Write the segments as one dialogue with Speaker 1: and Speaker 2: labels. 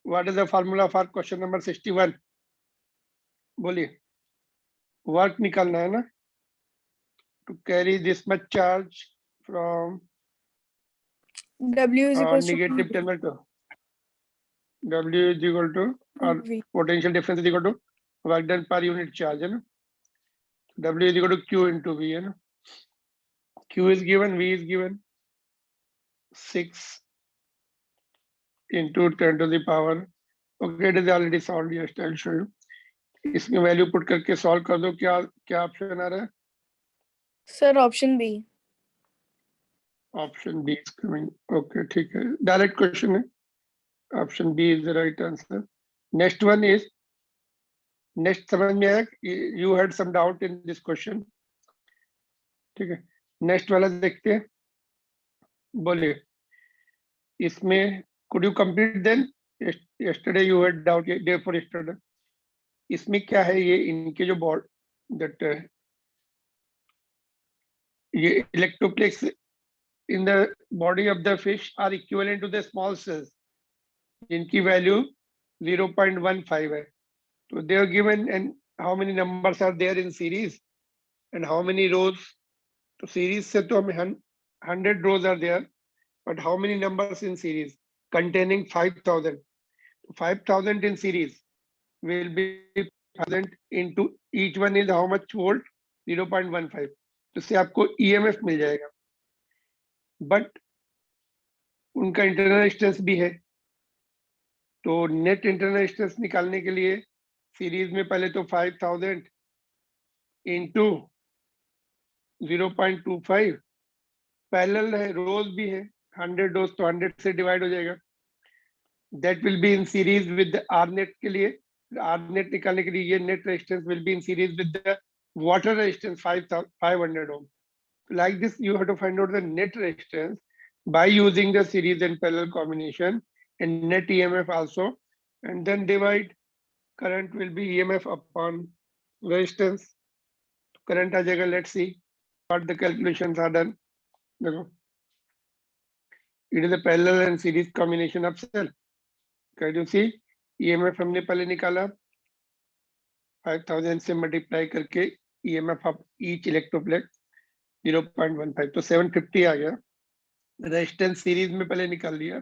Speaker 1: What is the formula for question number 61? बोलिए। Work निकालना है ना, to carry this much charge from
Speaker 2: W is equals to
Speaker 1: negative terminal to W is equal to or
Speaker 2: V.
Speaker 1: potential difference is equal to work done per unit charge है ना, W is equal to Q into V है ना, Q is given, V is given 6 into 10 to the power. Okay, it is already solved. Yes, I'll show you. इसमें value put करके solve कर दो। क्या क्या ऑप्शन आ रहा है?
Speaker 2: Sir, option B.
Speaker 1: Option B is coming. Okay ठीक है, डायरेक्ट क्वेश्चन है, option B is the right answer. Next one is, next समझ में आया? You had some doubt in this question, ठीक है। नेक्स्ट वाला देखते हैं, बोलिए। इसमें could you complete then? Yesterday you had doubt, day for yesterday. इसमें क्या है, ये इनके जो बॉड दैट ये इलेक्ट्रोप्लेक्स in the body of the fish are equivalent to the small cells जिनकी वैल्यू 0.15 है। तो they are given and how many numbers are there in series and how many rows? तो series से तो हमें 100 rows are there, but how many numbers in series? Containing 5000. 5000 in series will be 1000 into each one is how much volt? 0.15. तो इससे आपको EMF मिल जाएगा, but उनका internal resistance भी है। तो नेट इंटरनल रेजिस्टेंस निकालने के लिए सीरीज में पहले तो 5000 इंटू 0.25, पैरेलल है, रोज भी है 100 रोज, तो 100 से डिवाइड हो जाएगा। That will be in series with R net के लिए, आर नेट निकालने के लिए ये net resistance will be in series with the water resistance 500 ohm. Like this, you have to find out the net resistance by using the series and parallel combination and net EMF also, and then divide. Current will be EMF upon resistance. Current आ जाएगा, let's see what the calculations are done. देखो, it is a parallel and series combination of cell. Can you see? EMF हमने पहले निकाला 5000 से multiply करके EMF of each electroplex 0.15, तो 750 आ गया। Resistance series में पहले निकाल लिया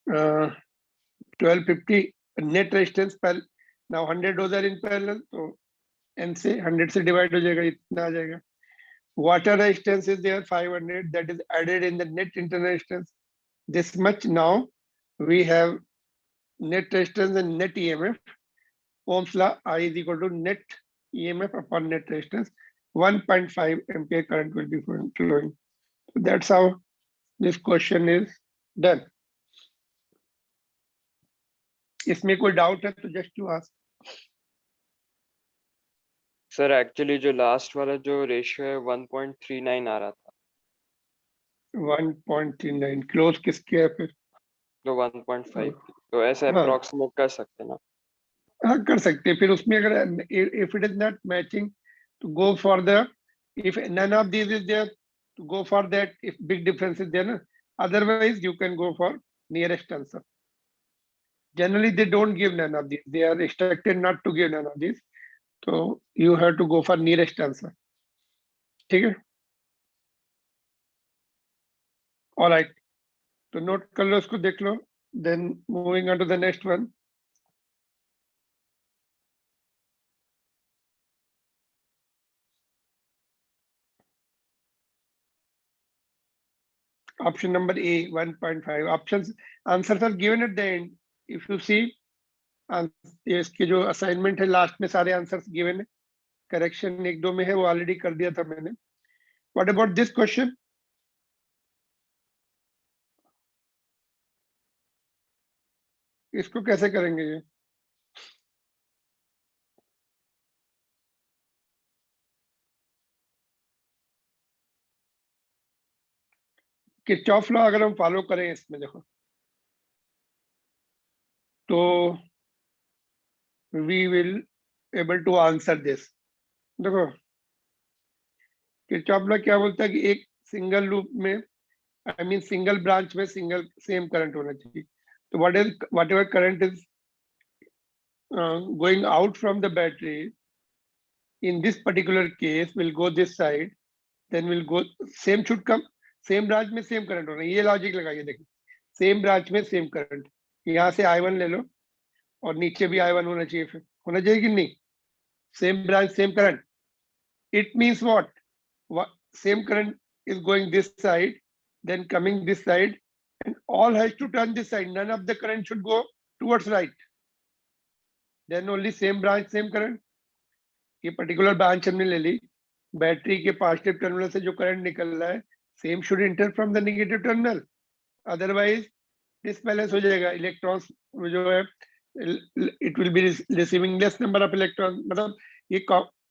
Speaker 1: 1250 नेट रेजिस्टेंस पर। नाउ 100 डोजर इन पैरेलल, तो n से 100 से डिवाइड हो जाएगा, इतना आ जाएगा। Water resistance is there 500, that is added in the net internal resistance this much. Now we have net resistance and net EMF। Ohm's law, I is equal to net EMF upon net resistance. 1.5 ampere current will be flowing. So that's how this question is done. इसमें कोई doubt है तो just to ask.
Speaker 3: Sir actually जो last वाला जो ratio है 1.39 आ रहा था,
Speaker 1: 1.39 क्लोज किसके है फिर?
Speaker 3: तो 1.5, तो ऐसे
Speaker 1: हाँ।
Speaker 3: अप्रोक्सीमेट कर सकते हैं ना?
Speaker 1: हाँ कर सकते हैं। फिर उसमें अगर if it is not matching तो go for the, if none of these is there to go for that, if big difference is there na? Otherwise you can go for nearest answer. Generally they don't give none of these, they are expected not to give none of these, so you have to go for nearest answer. ठीक है, all right, तो note कर लो, उसको देख लो, then moving on to the next one. Option number A, 1.5. Options, answers are given at the end. If you see, इसके जो assignment है last में सारे आंसर्स गिवन है, करेक्शन एक दो में है, वो ऑलरेडी कर दिया था मैंने। What about this question? इसको कैसे करेंगे ये? किरचॉफ लॉ अगर हम फॉलो करें इसमें, देखो तो we will able to answer this. देखो किरचॉफ लॉ क्या बोलता है कि एक सिंगल लूप में, आई मीन सिंगल ब्रांच में सिंगल सेम करंट होना चाहिए। तो whatever current is going out from the battery in this particular case will go this side, then will go same should come same branch में same current होना, ये logic लगाइए। देखिए same branch में same current, यहाँ से I1 ले लो और नीचे भी I1 होना चाहिए, फिर होना चाहिए कि नहीं? Same branch same current, it means what same current is going this side, then coming this side, and all has to turn this side, none of the current should go towards right, then only same branch same current। ये particular branch हमने ले ली, battery के positive terminal से जो current निकल रहा है same should inter from the negative terminal, otherwise disbalance हो जाएगा। इलेक्ट्रॉन्स जो है it will be receiving less number of electron, मतलब ये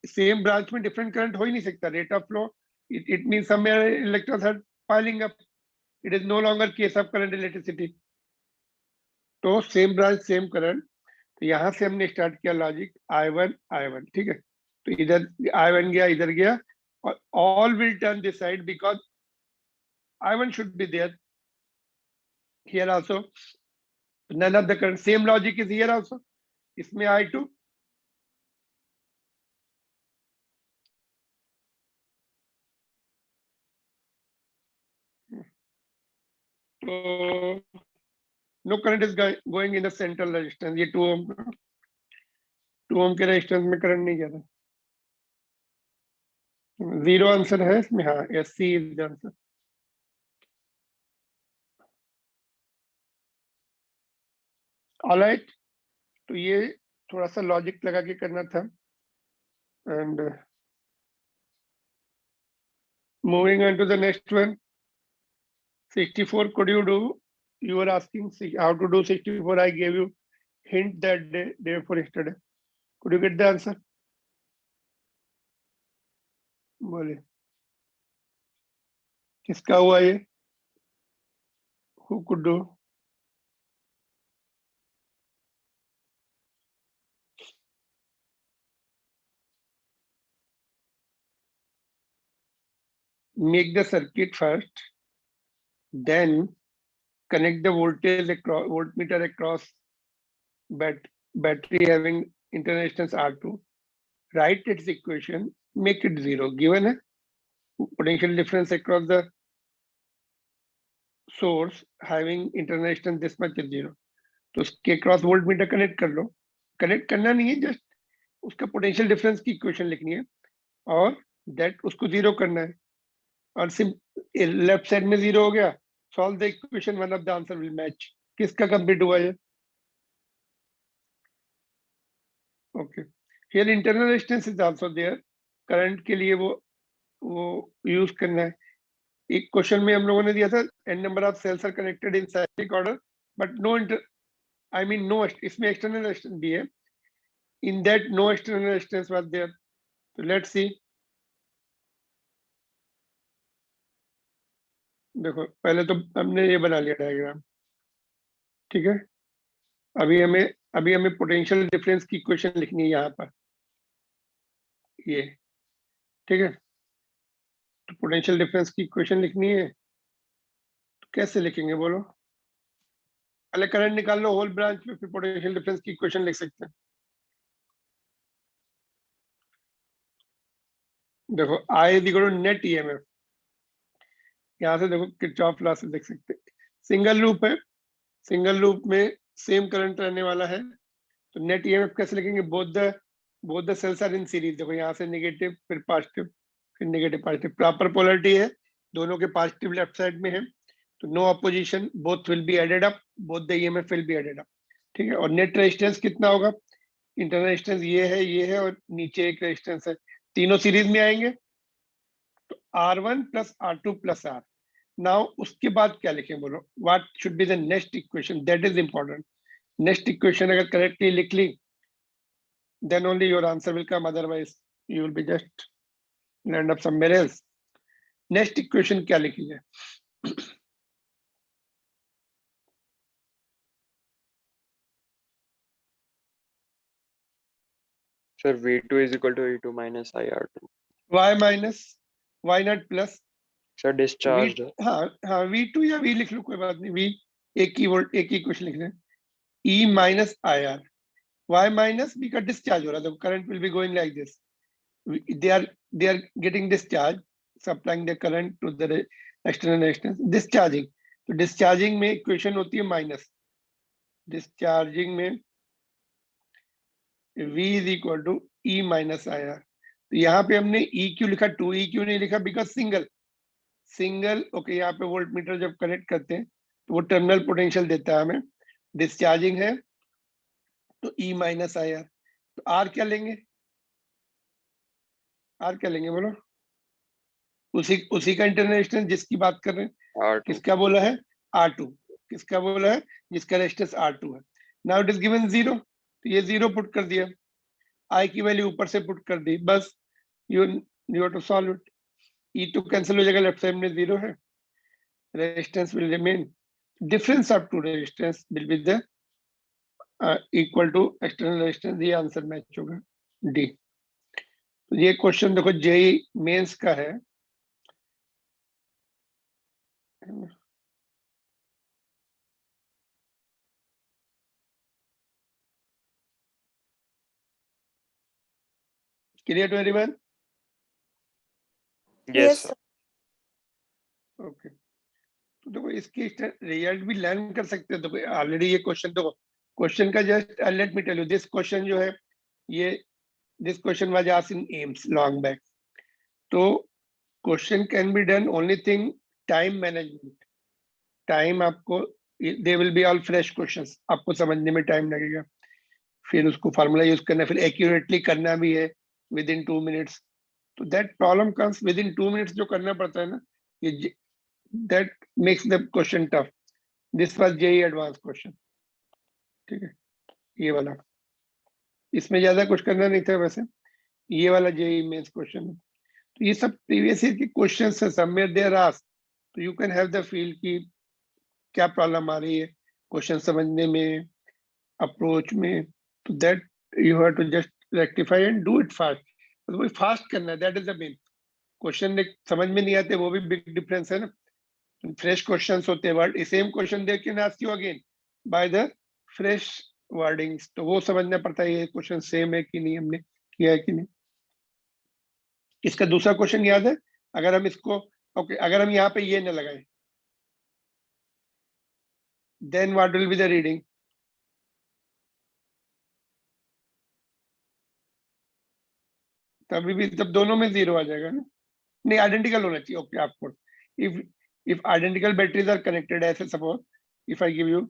Speaker 1: सेम ब्रांच में डिफरेंट करंट हो ही नहीं सकता। Rate of flow it means somewhere electrons are piling up, it is no longer case of current electricity। तो same branch same current, तो यहां से हमने स्टार्ट किया लॉजिक I1 ठीक है। तो इधर I1 गया इधर गया और all will turn this side because I1 should be there here also, none of the current, same logic is here also, इसमें I2 तो no current is going in the central resistance, ये 2 ohm के resistance में current नहीं गया था, 0 answer है इसमें। हाँ SC is the answer. Alright, तो ये थोड़ा सा लॉजिक लगा के करना था। And moving on to the next one, 64 could you do? You were asking how to do 64, I gave you hint that day before yesterday, could you get the answer? बोले किसका हुआ ये? Who could do? Make the circuit first, then connect the voltage across voltmeter across battery having internal resistance R2, write its equation, make it 0, given है potential difference across the source having internal resistance this much is 0, तो उसके cross volt meter connect कर लो। Connect करना नहीं है, just उसका potential difference की equation लिखनी है और दैट उसको 0 करना है, और लेफ्ट साइड में 0 हो गया, solve the equation, one of the answer will match. किसका कंप्लीट हुआ ये? Okay, here internal resistance is also there, current के लिए वो यूज करना है। एक क्वेश्चन में हम लोगों ने दिया था n number of cells are connected in cyclic order but no I mean no, इसमें एक्सटर्नल रेजिस्टेंस भी है, in that no external resistance was there, so let's see। देखो पहले तो हमने ये बना लिया डायग्राम, ठीक है। अभी हमें पोटेंशियल डिफरेंस की इक्वेशन लिखनी है यहाँ पर, ये ठीक है। तो पोटेंशियल डिफरेंस की इक्वेशन लिखनी है, तो कैसे लिखेंगे बोलो? पहले करंट निकाल लो होल ब्रांच में, फिर पोटेंशियल डिफरेंस की इक्वेशन लिख सकते हैं। देखो I is equal to net EMF, यहाँ से देखो किरचॉफ लॉ से देख सकते हैं, सिंगल लूप है, सिंगल लूप में सेम करंट रहने वाला है, तो नेट EMF कैसे लिखेंगे? Both the cells are in series. देखो यहाँ से नेगेटिव फिर पॉजिटिव फिर नेगेटिव पॉजिटिव, प्रॉपर पोलरिटी है, दोनों के पॉजिटिव लेफ्ट साइड में है, तो no opposition, both will be added up, both the EMF will be added up, ठीक है। और नेट रेजिस्टेंस कितना होगा? इंटरनल रेजिस्टेंस ये है और नीचे एक रेजिस्टेंस है, तीनों सीरीज में आएंगे, तो R1 plus R2 plus R। Now उसके बाद क्या लिखें बोलो? What should be the next equation, that is important. Next equation अगर करेक्टली लिख ली then only your answer will come, otherwise you will be just end up somewhere else। next equation क्या लिखी है?
Speaker 3: Sir, V2 is equal to E2 minus IR2।
Speaker 1: y minus y not plus
Speaker 3: Sir, discharged।
Speaker 1: हाँ V2 या V लिख लो, कोई बात नहीं, V एक ही वोल्ट, एक ही क्वेश्चन लिख रहे हैं, E minus IR, why minus? Because discharge हो रहा है, the current will be going like this. They are getting discharge, supplying the current to the external resistance, discharging. तो discharging में equation होती है minus, discharging में V is equal to E minus IR. तो यहाँ पे हमने E क्यों लिखा, 2E क्यों नहीं लिखा? बिकॉज सिंगल ओके, यहाँ पे वोल्ट मीटर जब कनेक्ट करते हैं तो वो टर्मिनल पोटेंशियल देता है हमें, डिस्चार्जिंग है तो E माइनस IR. तो R क्या लेंगे, R क्या लेंगे बोलो? उसी का इंटरनल रेजिस्टेंस जिसकी बात कर रहे हैं,
Speaker 3: R2.
Speaker 1: किसका बोला है? R2. किसका बोला है? जिसका रेजिस्टेंस R2 है. नाउ इट इज गिवन 0, तो ये 0 पुट कर दिया, I की वैल्यू ऊपर से पुट कर दी, बस you have to solve it. E तो कैंसिल हो जाएगा, लेफ्ट साइड में 0 है, resistance will remain, difference of two resistance will be the equal to external resistance. ये आंसर मैच होगा डी. तो ये क्वेश्चन देखो जेई मेंस का है. Clear to everyone?
Speaker 3: Yes, sir.
Speaker 1: Okay. तो देखो इसकी रिजल्ट भी लर्न कर सकते हो. देखो ऑलरेडी ये क्वेश्चन, देखो क्वेश्चन का just let me tell you, this question जो है ये, this question was asked in AIIMS long back. तो question can be done, only thing time management. Time आपको, they will be all fresh questions, आपको समझने में टाइम लगेगा, फिर उसको फार्मूला यूज करना, फिर एक्यूरेटली करना भी है विद इन 2 मिनट्स. तो that problem comes within 2 minutes जो करना पड़ता है ना, ये that makes the question tough. This was JEE advance question. ठीक है, ये वाला, इसमें ज्यादा कुछ करना नहीं था वैसे, ये वाला जेई मेंस क्वेश्चन है. तो ये सब प्रीवियस ईयर के क्वेश्चंस है, समवेयर देयर आस्क्ड, तो you can have the feel कि क्या प्रॉब्लम आ रही है क्वेश्चन समझने में, अप्रोच में. तो that you have to just rectify and do it fast. तो वही फास्ट करना है, that is the main. Question समझ में नहीं आते, वो भी बिग डिफरेंस है ना. फ्रेश क्वेश्चंस होते हैं, वर्ड सेम क्वेश्चन दे के ask you again by the fresh wordings, तो वो समझना पड़ता है ये क्वेश्चन सेम है कि नहीं, हमने किया है कि नहीं. इसका दूसरा क्वेश्चन याद है? अगर हम इसको ओके, अगर हम यहाँ पे ये न लगाए, then what will be the reading? तभी भी, तब दोनों में 0 आ जाएगा ना. नहीं, आइडेंटिकल होना चाहिए. ओके, आपको if identical batteries are connected, ऐसे suppose if I give you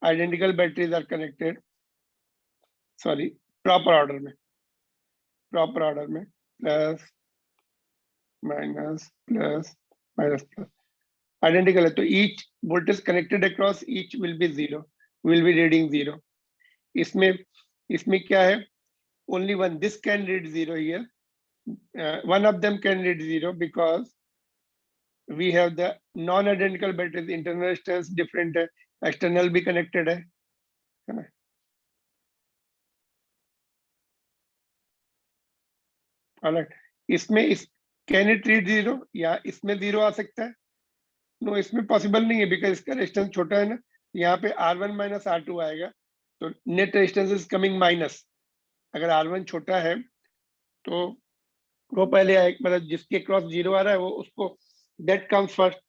Speaker 1: identical batteries are connected, sorry, proper order में plus minus plus minus plus identical है, तो each voltage connected across each will be 0, will be reading 0. इसमें क्या है? only one, this can read 0 here, one of them can read 0 because we have the non-identical batteries, internal resistance different है, external भी connected है ना. alright, इसमें can it read 0? या इसमें 0 आ सकता है? नो, इसमें पॉसिबल नहीं है, बिकॉज इसका रेजिस्टेंस छोटा है ना. यहाँ पे R1 माइनस R2 आएगा, तो net resistance is coming minus. अगर R1 छोटा है तो वो पहले आए, मतलब जिसके क्रॉस 0 आ रहा है वो उसको दैट कम्स फर्स्ट.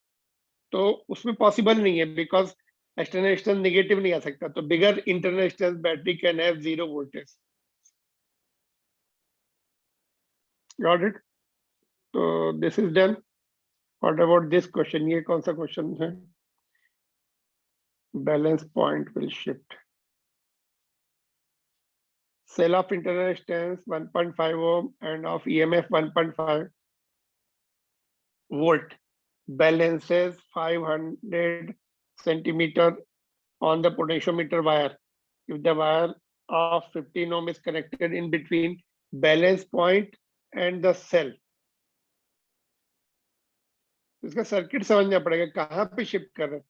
Speaker 1: तो उसमें पॉसिबल नहीं है, बिकॉज एक्सटर्नल रेजिस्टेंस नेगेटिव नहीं आ सकता. तो bigger internal resistance battery can have 0 voltage. Got it? तो this is done. What about this question? ये कौन सा क्वेश्चन है? Balance point will shift. Cell of internal resistance 1.5 ohm and of EMF 1.5 volt balances 500 centimeter on the potentiometer wire. If the wire of 15 ohm is connected in between balance point and the cell, इसका circuit समझना पड़ेगा, कहाँ पे shift कर रहे हैं.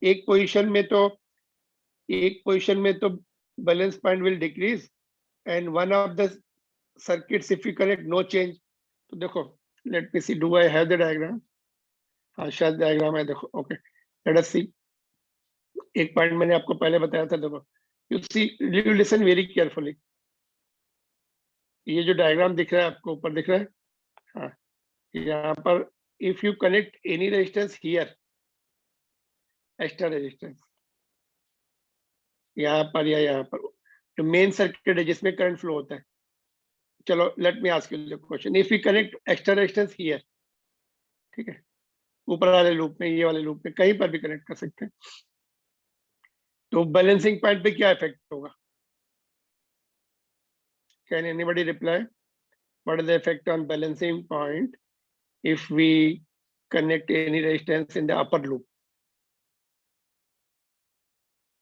Speaker 1: एक position में तो balance point will decrease, and one of the circuits if you connect no change. तो देखो, let me see, do I have the diagram? हाँ, शायद diagram है, देखो. Okay, let us see. एक पॉइंट मैंने आपको पहले बताया था, देखो you see, you listen very carefully. ये जो डायग्राम दिख रहा है आपको ऊपर दिख रहा है, हाँ, यहाँ पर if you connect any resistance here, extra resistance यहाँ पर या यहाँ पर, जो मेन सर्किट है जिसमें करंट फ्लो होता है, चलो let me ask you the question, if you connect extra resistance here, ठीक है, ऊपर वाले लूप में, ये वाले लूप में, कहीं पर भी कनेक्ट कर सकते हैं, तो बैलेंसिंग पॉइंट पे क्या इफेक्ट होगा? Can anybody reply? What is the effect on balancing point if we connect any resistance in the upper loop?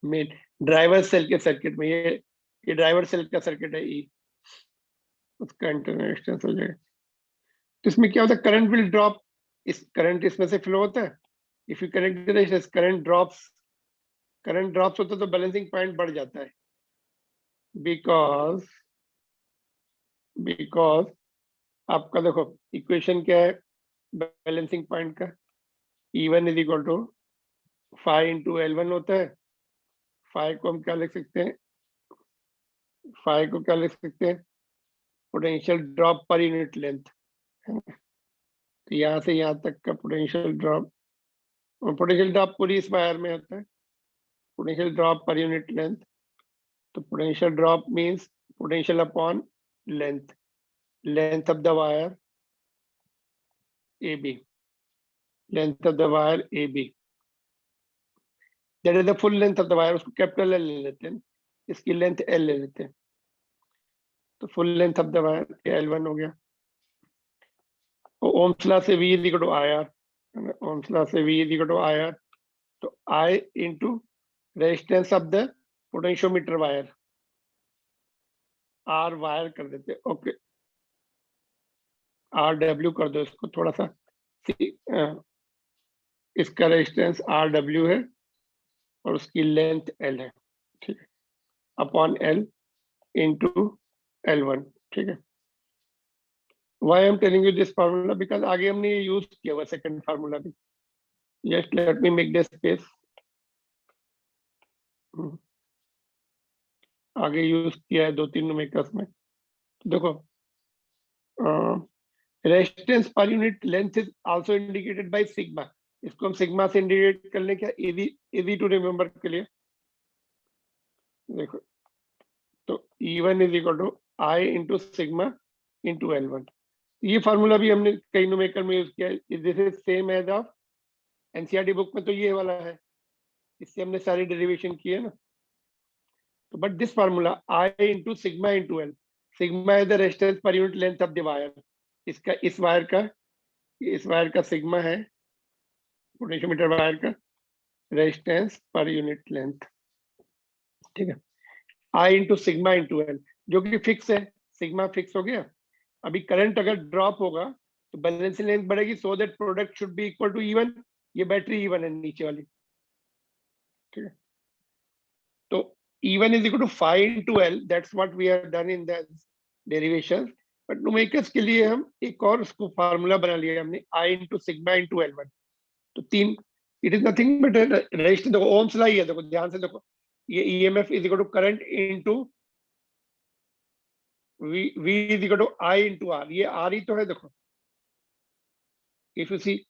Speaker 1: Main driver cell के सर्किट में, ये ड्राइवर सेल का सर्किट है ई, उसका इंटरनल रेजिस्टेंस हो जाएगा। तो इसमें क्या होता है, करंट विल ड्रॉप, इस करंट इसमें से फ्लो होता है, if you connect the resistance current drops होता है तो बैलेंसिंग पॉइंट बढ़ जाता है, बिकॉज आपका देखो इक्वेशन क्या है बैलेंसिंग पॉइंट का, E1 is equal to 5 into L1 होता है। 5 को हम क्या लिख सकते हैं, 5 को क्या लिख सकते हैं, potential drop per unit length, तो यहाँ से यहाँ तक का पोटेंशियल ड्रॉप पूरी इस वायर में होता है, potential drop per unit length, तो potential drop means potential upon length of the wire AB, length of the wire AB, that is the full length of the wire, उसको capital L ले लेते हैं, इसकी length L ले लेते हैं, तो full length of the wire L1 हो गया। तो ओम्स लॉ से V is equal to IR, Ohm's law से V is equal to IR, तो I into resistance of the potentiometer wire, R wire कर देते, ओके, RW कर दो इसको थोड़ा सा, इसका रेजिस्टेंस RW है और उसकी लेंथ L है, ठीक है, अपॉन L इंटू L1, ठीक है। Why I am telling you this formula? Because आगे हमने ये यूज किया हुआ सेकंड फार्मूला भी, just let me make the space, आगे यूज किया है 2-3 न्यूमेरिकल्स में, देखो रेजिस्टेंस पर unit length is also indicated by sigma, इसको हम सिग्मा से इंडिकेट कर लें, क्या इजी टू रिमेम्बर के लिए, देखो तो E1 is equal to I into sigma into L1, ये फार्मूला भी हमने कई न्यूमेरिकल में यूज किया है, this is same as of NCERT book में, तो ये वाला है, इससे हमने सारी डेरिवेशन की है ना, तो but this formula I into sigma into L, sigma is the resistance पर unit length of the wire, इसका इस वायर का सिग्मा है पोटेंशियोमीटर वायर का रेजिस्टेंस पर यूनिट लेंथ, ठीक है, I into sigma into L, जो कि फिक्स है, सिग्मा फिक्स हो गया। अभी करंट अगर ड्रॉप होगा तो बैलेंसिंग लेंथ बढ़ेगी, so that product should be equal to E1, ये बैटरी E1 है नीचे वाली, ठीक है, तो E1 is equal to 5 into L, that's what we have done in the derivation, but numericals के लिए हम एक और उसको फार्मूला बना लिया हमने, I into sigma into L1, तो 3, it is nothing but resistance, देखो ओम्स लॉ ही है, देखो ध्यान से देखो, ये EMF is equal to current into V is equal to I into R, ये R ही तो है, देखो इफ यू सी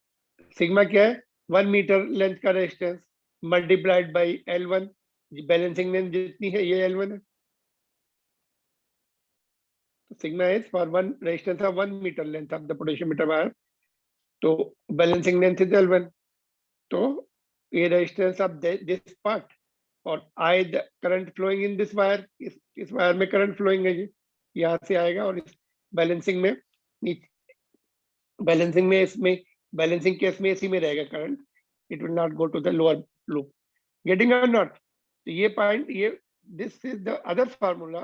Speaker 1: सिग्मा क्या है, 1 मीटर लेंथ का resistance multiplied by L1, balancing length जितनी है ये L1 है, तो sigma is for one resistance of 1 metre length of the potentiometer wire, तो बैलेंसिंग लेंथ इज L1, तो ये रेजिस्टेंस ऑफ दिस पार्ट और I the current flowing in this wire, इस वायर में करंट फ्लोइंग है, यहाँ से आएगा, और इस बैलेंसिंग में इसमें बैलेंसिंग केस में इसी में रहेगा current, it will not go to the lower loop, getting or not, तो ये पॉइंट, ये this is the other formula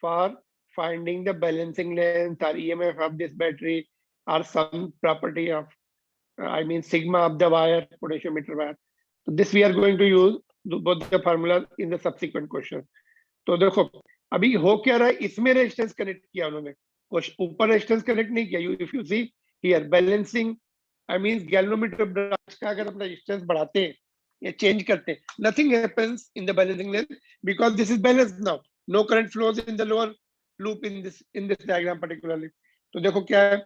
Speaker 1: for finding the balancing length और EMF ऑफ दिस बैटरी और some property of I mean sigma of the wire, potentiometer wire, so this we are going to use both the formulas in the subsequent question। तो देखो अभी हो क्या रहा है, इसमें रेजिस्टेंस कनेक्ट किया उन्होंने, ऊपर रेजिस्टेंस कनेक्ट नहीं किया, if you see here balancing, I mean galvanometer branch का अगर हम रेजिस्टेंस बढ़ाते हैं या चेंज करते हैं, nothing happens in the balancing length because this is balance now, no current flows in the lower loop in this diagram particularly. तो देखो क्या है,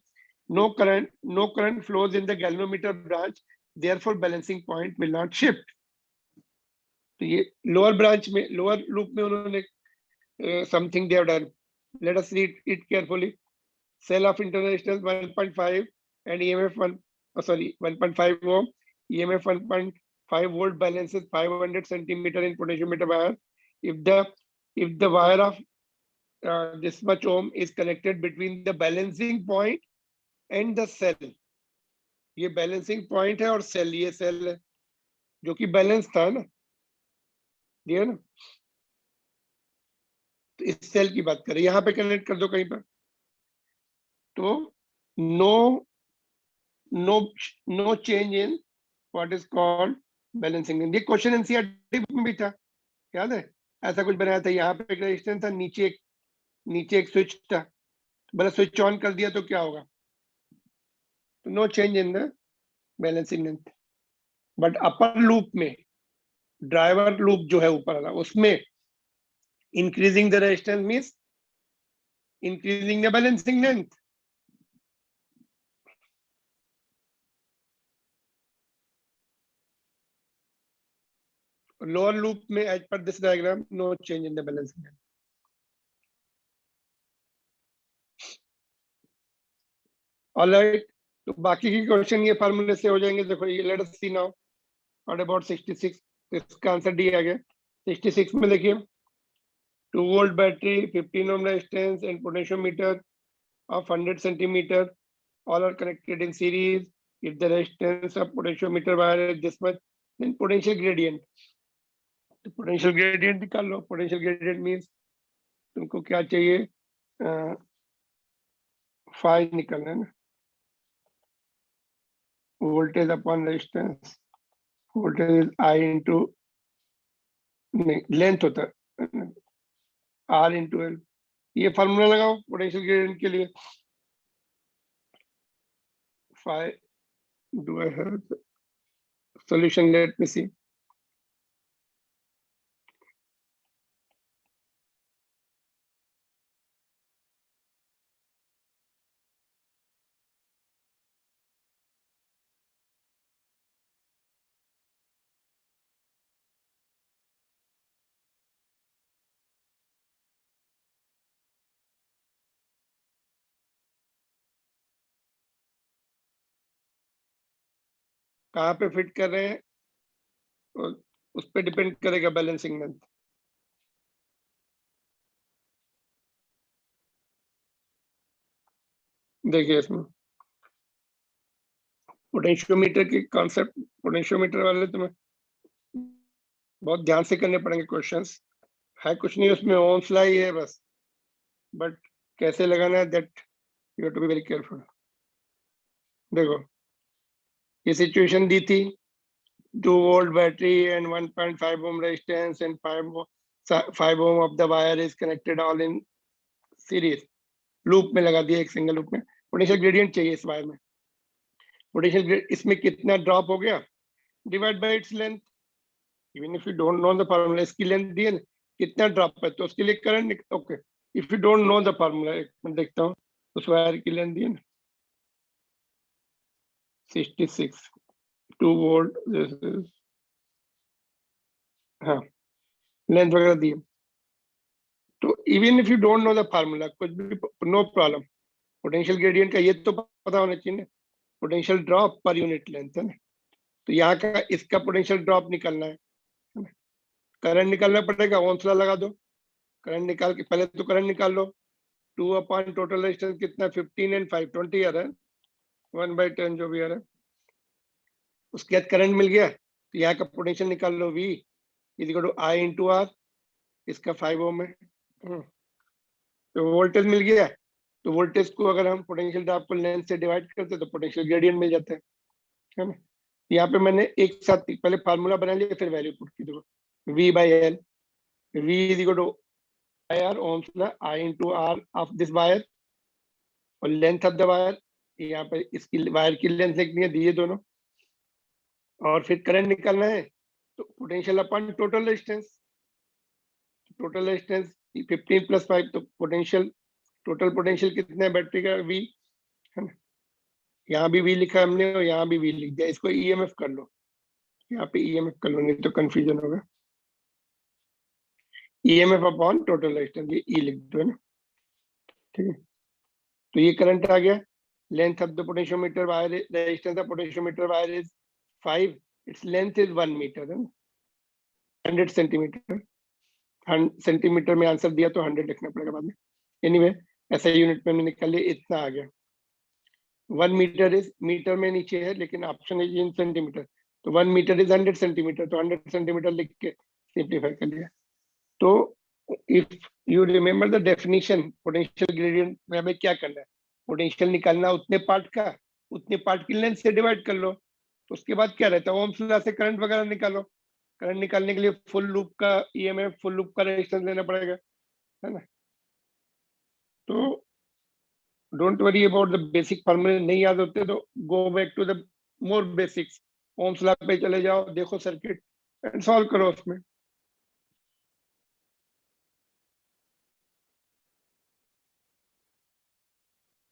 Speaker 1: no current flows in the galvanometer branch, therefore balancing point will not shift। तो ये lower branch में, lower loop में उन्होंने something they have done, let us read it carefully। cell of internal resistance 1.5 and EMF 1.5 ohm, EMF 1.5 volt balances 500 centimeter in potentiometer wire। if the wire of this much ohm is connected between the balancing point and the cell, ये balancing point है और cell, ये cell है जो कि balance था ना, दिया ना, तो इस सेल की बात करें, यहाँ पे कनेक्ट कर दो कहीं पर, तो no change in what is called balancing. ये क्वेश्चन एनसीईआरटी में भी था, याद है, ऐसा कुछ बनाया था, यहाँ पे एक रेजिस्टेंस था, नीचे एक स्विच था, बोला स्विच ऑन कर दिया तो क्या होगा, तो no change in the balancing length. But upper loop में, ड्राइवर लूप जो है ऊपर वाला, उसमें increasing the resistance means increasing the balancing length। lower loop में as per this diagram no change in the balancing length। all right, तो बाकी के क्वेश्चन ये फार्मूले से हो जाएंगे। देखो ये let us see now what about 66, इसका आंसर डी आ गया। 66 में देखिए 2 volt battery, 15 ohm resistance and potentiometer of 100 centimeter, all are connected in series। if the resistance of potentiometer wire is this much, then potential gradient, तो potential gradient निकाल लो। Potential gradient means तुमको क्या चाहिए, phi निकालना है ना, voltage upon resistance, voltage I into, नहीं length होता है आर इंटू एल। ये फार्मूला लगाओ पोटेंशियल ग्रेडियंट के लिए। Phi, do I have solution, let me see. कहाँ पे फिट कर रहे हैं तो उस पर डिपेंड करेगा बैलेंसिंग लेंथ। देखिए इसमें पोटेंशियोमीटर की कॉन्सेप्ट, पोटेंशियोमीटर वाले तुम्हें बहुत ध्यान से करने पड़ेंगे क्वेश्चंस, है कुछ नहीं उसमें, ओम्स लॉ ही है बस, बट कैसे लगाना है that you have to be very careful. देखो ये सिचुएशन दी थी, 2 volt battery and 1.5 ohm resistance and 5 ohm of the wire is connected all in series, loop में लगा दिया, एक सिंगल लूप में। पोटेंशियल ग्रेडियंट चाहिए इस वायर में, पोटेंशियल इसमें कितना ड्रॉप हो गया, divide by its length. Even if you don't know the formula, इसकी लेंथ दी है ना, कितना ड्रॉप है, तो उसके लिए current, okay if you don't know the formula, एक मिनट देखता हूँ, उस वायर की लेंथ दी है ना 66, 2 volt, दिस इज, हाँ लेंथ वगैरह दी है। तो even if you don't know the formula, कुछ भी नो प्रॉब्लम, पोटेंशियल ग्रेडियंट का ये तो पता होना चाहिए ना, potential drop per unit length है ना, तो यहाँ का इसका पोटेंशियल ड्रॉप निकालना है ना, करंट निकालना पड़ेगा, ओम्स लॉ लगा दो, करंट निकाल के पहले तो करंट निकाल लो, 2 अपॉन टोटल रेजिस्टेंस कितना 15 एंड 5 20 आ रहा है, 1/10 जो भी आ रहा है, उसके बाद करंट मिल गया, तो यहाँ का पोटेंशियल निकाल लो, V is equal to I into R, इसका 5 ओम है, तो वोल्टेज मिल गया, तो वोल्टेज को अगर हम पोटेंशियल ड्रॉप को लेंथ से डिवाइड करते तो पोटेंशियल ग्रेडियंट मिल जाता है ना। यहाँ पे मैंने एक साथ पहले फार्मूला बना लिया, फिर वैल्यू पुट की, देखो V by L, V is equal to I R, Ohm's law, I into R of this wire, और लेंथ ऑफ द वायर, यहाँ पे इसकी वायर की लेंथ लिखनी है, दिए दोनों, और फिर करंट निकालना है, तो potential upon total resistance, total resistance 15 + 5, तो पोटेंशियल, टोटल पोटेंशियल कितना है बैटरी का, V है ना। यहाँ भी V लिखा है हमने और यहाँ भी V लिख दिया, इसको EMF कर लो, यहाँ पे EMF कर लो, नहीं तो कंफ्यूजन होगा। EMF अपॉन टोटल रेजिस्टेंस, ये E लिख दो, है ना, ठीक है। तो ये करंट आ गया। Length of the potentiometer wire, resistance of potentiometer wire is 5, its length is 1 metre, है ना, 100 सेंटीमीटर। सेंटीमीटर में आंसर दिया तो 100 लिखना पड़ेगा बाद में। एनीवे ऐसा यूनिट में निकल लिया, इतना आ गया। 1 मीटर इज, मीटर में नीचे है लेकिन ऑप्शन इज इन सेंटीमीटर, तो 1 मीटर इज 100 सेंटीमीटर, तो 100 सेंटीमीटर लिख के सिंप्लीफाई कर लिया। तो if you remember the definition potential gradient में, हमें क्या करना है, पोटेंशियल निकालना उतने पार्ट का, उतने पार्ट की लेंथ से डिवाइड कर लो। तो उसके बाद क्या रहता है, ओम्स लॉ से करंट वगैरह निकालो। करंट निकालने के लिए फुल लूप का EMF, फुल लूप का रेजिस्टेंस लेना पड़ेगा, है ना। तो don't worry about the basic फार्मूले, नहीं याद होते तो go back to the more basics, Ohm's law पे चले जाओ, देखो सर्किट एंड सॉल्व करो उसमें।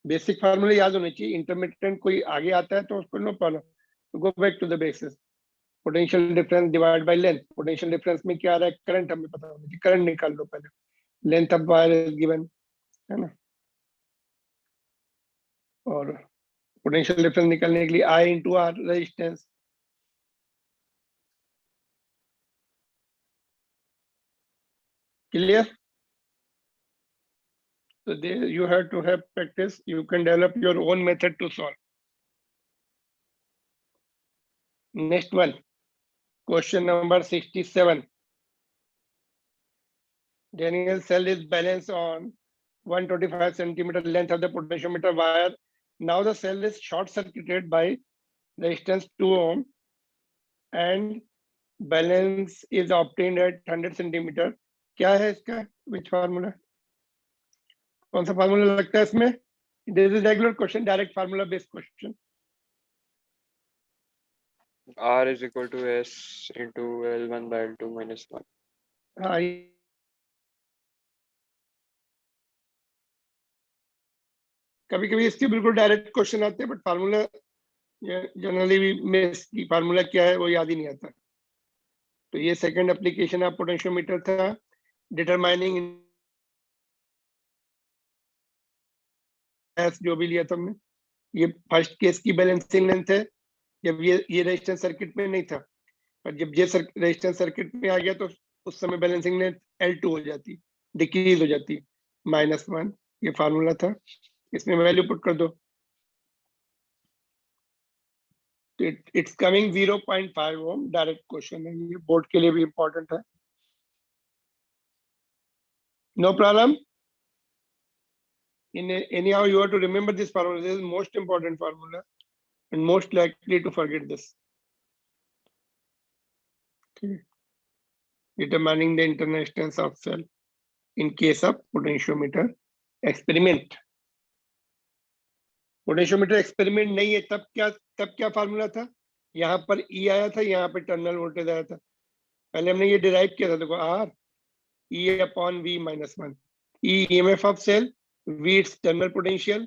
Speaker 1: बेसिक फार्मूले याद होने चाहिए, इंटरमिटेंट कोई आगे आता है तो उसको no problem, go back to the basis. Potential difference divide by length, potential difference में क्या आ रहा है, करंट हमें पता होना चाहिए, करंट निकाल लो पहले, length of wire is given, है ना। और पोटेंशियल डिफरेंस निकालने के लिए I × R resistance, clear. So there you have to have practice, you can develop your own method to solve. Next one, question number 67. Daniel cell is balanced on 125 centimeter length of the potentiometer wire. Now the cell is short circuited by resistance 2 ohm and balance is obtained at 100 centimeter. क्या है इसका, which formula, कौन सा formula लगता है इसमें? This is regular question, direct formula based question.
Speaker 3: R is equal to S into L1 by L2 minus 1.
Speaker 1: हाँ, कभी कभी इसके बिल्कुल डायरेक्ट क्वेश्चन आते हैं, बट फार्मूला जनरली भी मिस की, फार्मूला क्या है वो याद ही नहीं आता। तो ये सेकंड एप्लीकेशन ऑफ पोटेंशियोमीटर था, डिटरमाइनिंग जो भी लिया था हमने। ये फर्स्ट केस की बैलेंसिंग लेंथ है, जब ये रेजिस्टेंस सर्किट में नहीं था, पर जब ये रेजिस्टेंस सर्किट में आ गया तो उस समय बैलेंसिंग लेंथ L2 हो जाती, डिक्रीज हो जाती, -1। ये फार्मूला था, इसमें वैल्यू पुट कर दो, it's coming 0.5 ohm. Direct question है, ये बोर्ड के लिए भी इंपॉर्टेंट है। No problem, in anyhow you have to remember this formula, this is most important formula and most likely to forget this. Okay. Determining the internal resistance of cell in case of potentiometer experiment. Potentiometer experiment नहीं है, तब क्या formula था, यहाँ पर E आया था, यहाँ पे टर्मिनल वोल्टेज आया था। पहले हमने ये डिराइव किया था, देखो R E upon V -1, E EMF of cell, V its terminal potential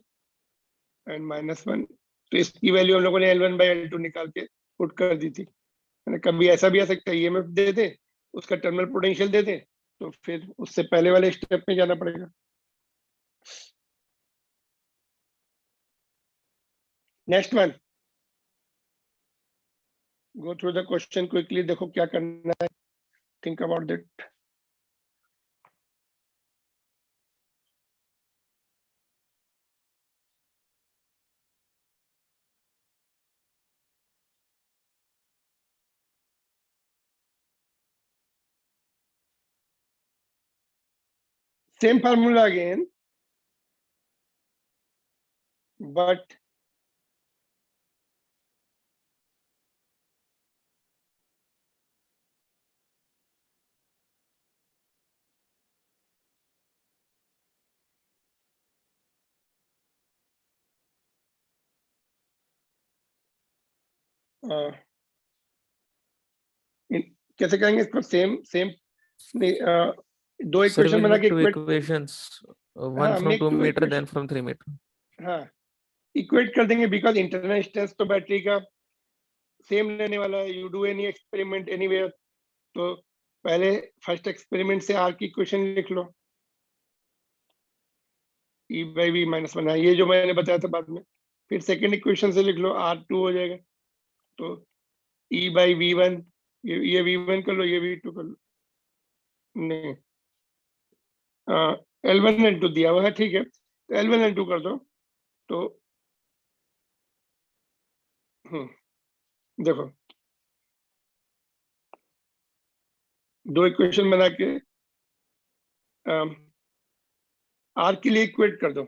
Speaker 1: and -1। तो इसकी वैल्यू हम लोगों ने L1 by L2 निकाल के पुट कर दी थी। कभी ऐसा भी आ सकता है, EMF दे दे, उसका टर्मिनल पोटेंशियल दे दे, तो फिर उससे पहले वाले स्टेप में जाना पड़ेगा। Next one, go through the question quickly, देखो क्या करना है, think about that. Same formula again, but कैसे करेंगे इसको? सेम सेम दो
Speaker 4: Sir,
Speaker 1: इक्वेशन
Speaker 4: we'll
Speaker 1: बना
Speaker 4: make
Speaker 1: के
Speaker 4: two
Speaker 1: इक्वेट,
Speaker 4: equations. One
Speaker 1: हाँ
Speaker 4: from
Speaker 1: make
Speaker 4: 2
Speaker 1: two
Speaker 4: meter,
Speaker 1: equation,
Speaker 4: then from 3 meter.
Speaker 1: हाँ इक्वेट कर देंगे, बिकॉज इंटरनल डिस्टेंस तो बैटरी का सेम लेने वाला है। You do any experiment anywhere, तो पहले फर्स्ट एक्सपेरिमेंट से आर की इक्वेशन लिख लो, ई बाई वी माइनस वन, ये जो मैंने बताया था बाद में। फिर सेकेंड इक्वेशन से लिख लो, आर टू हो जाएगा, तो ई बाई वी वन, ये वी वन कर लो, ये वी टू कर लो, नहीं L1 L2 दिया हुआ है, ठीक है, तो L1 L2 कर दो। तो देखो दो इक्वेशन बना के आर के लिए इक्वेट कर दो,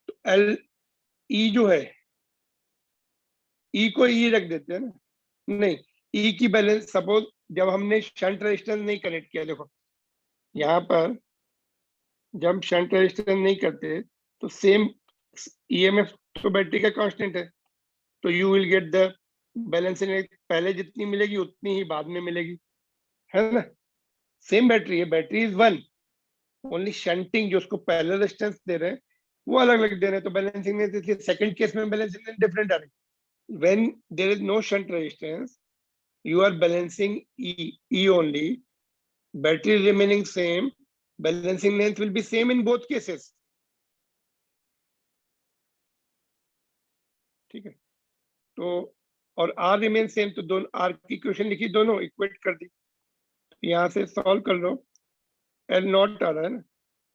Speaker 1: तो एल ई जो है, ई को ई रख देते हैं ना, नहीं ई की बैलेंस, सपोज जब हमने शंट रेजिस्टेंस नहीं कनेक्ट किया, देखो यहाँ पर जब शंट रेजिस्टेंस नहीं करते तो सेम ईएमएफ तो बैटरी का कांस्टेंट है, तो you will get the balancing rate, पहले जितनी मिलेगी उतनी ही बाद में मिलेगी, है ना। सेम बैटरी है, battery is one, only shunting जो उसको पैरेलल रेजिस्टेंस दे रहे हैं वो अलग अलग दे रहे हैं, तो बैलेंसिंग में देखिए सेकंड केस में बैलेंसिंग डिफरेंट आ रही है। When there is no shunt resistance, you are balancing E only, battery remaining same, balancing length will be same in both cases, ठीक है। तो और R remain same, तो दोनों R की इक्वेशन लिखी, दोनों इक्वेट कर दी, यहाँ से सॉल्व कर लो, L नॉट आ रहा है ना,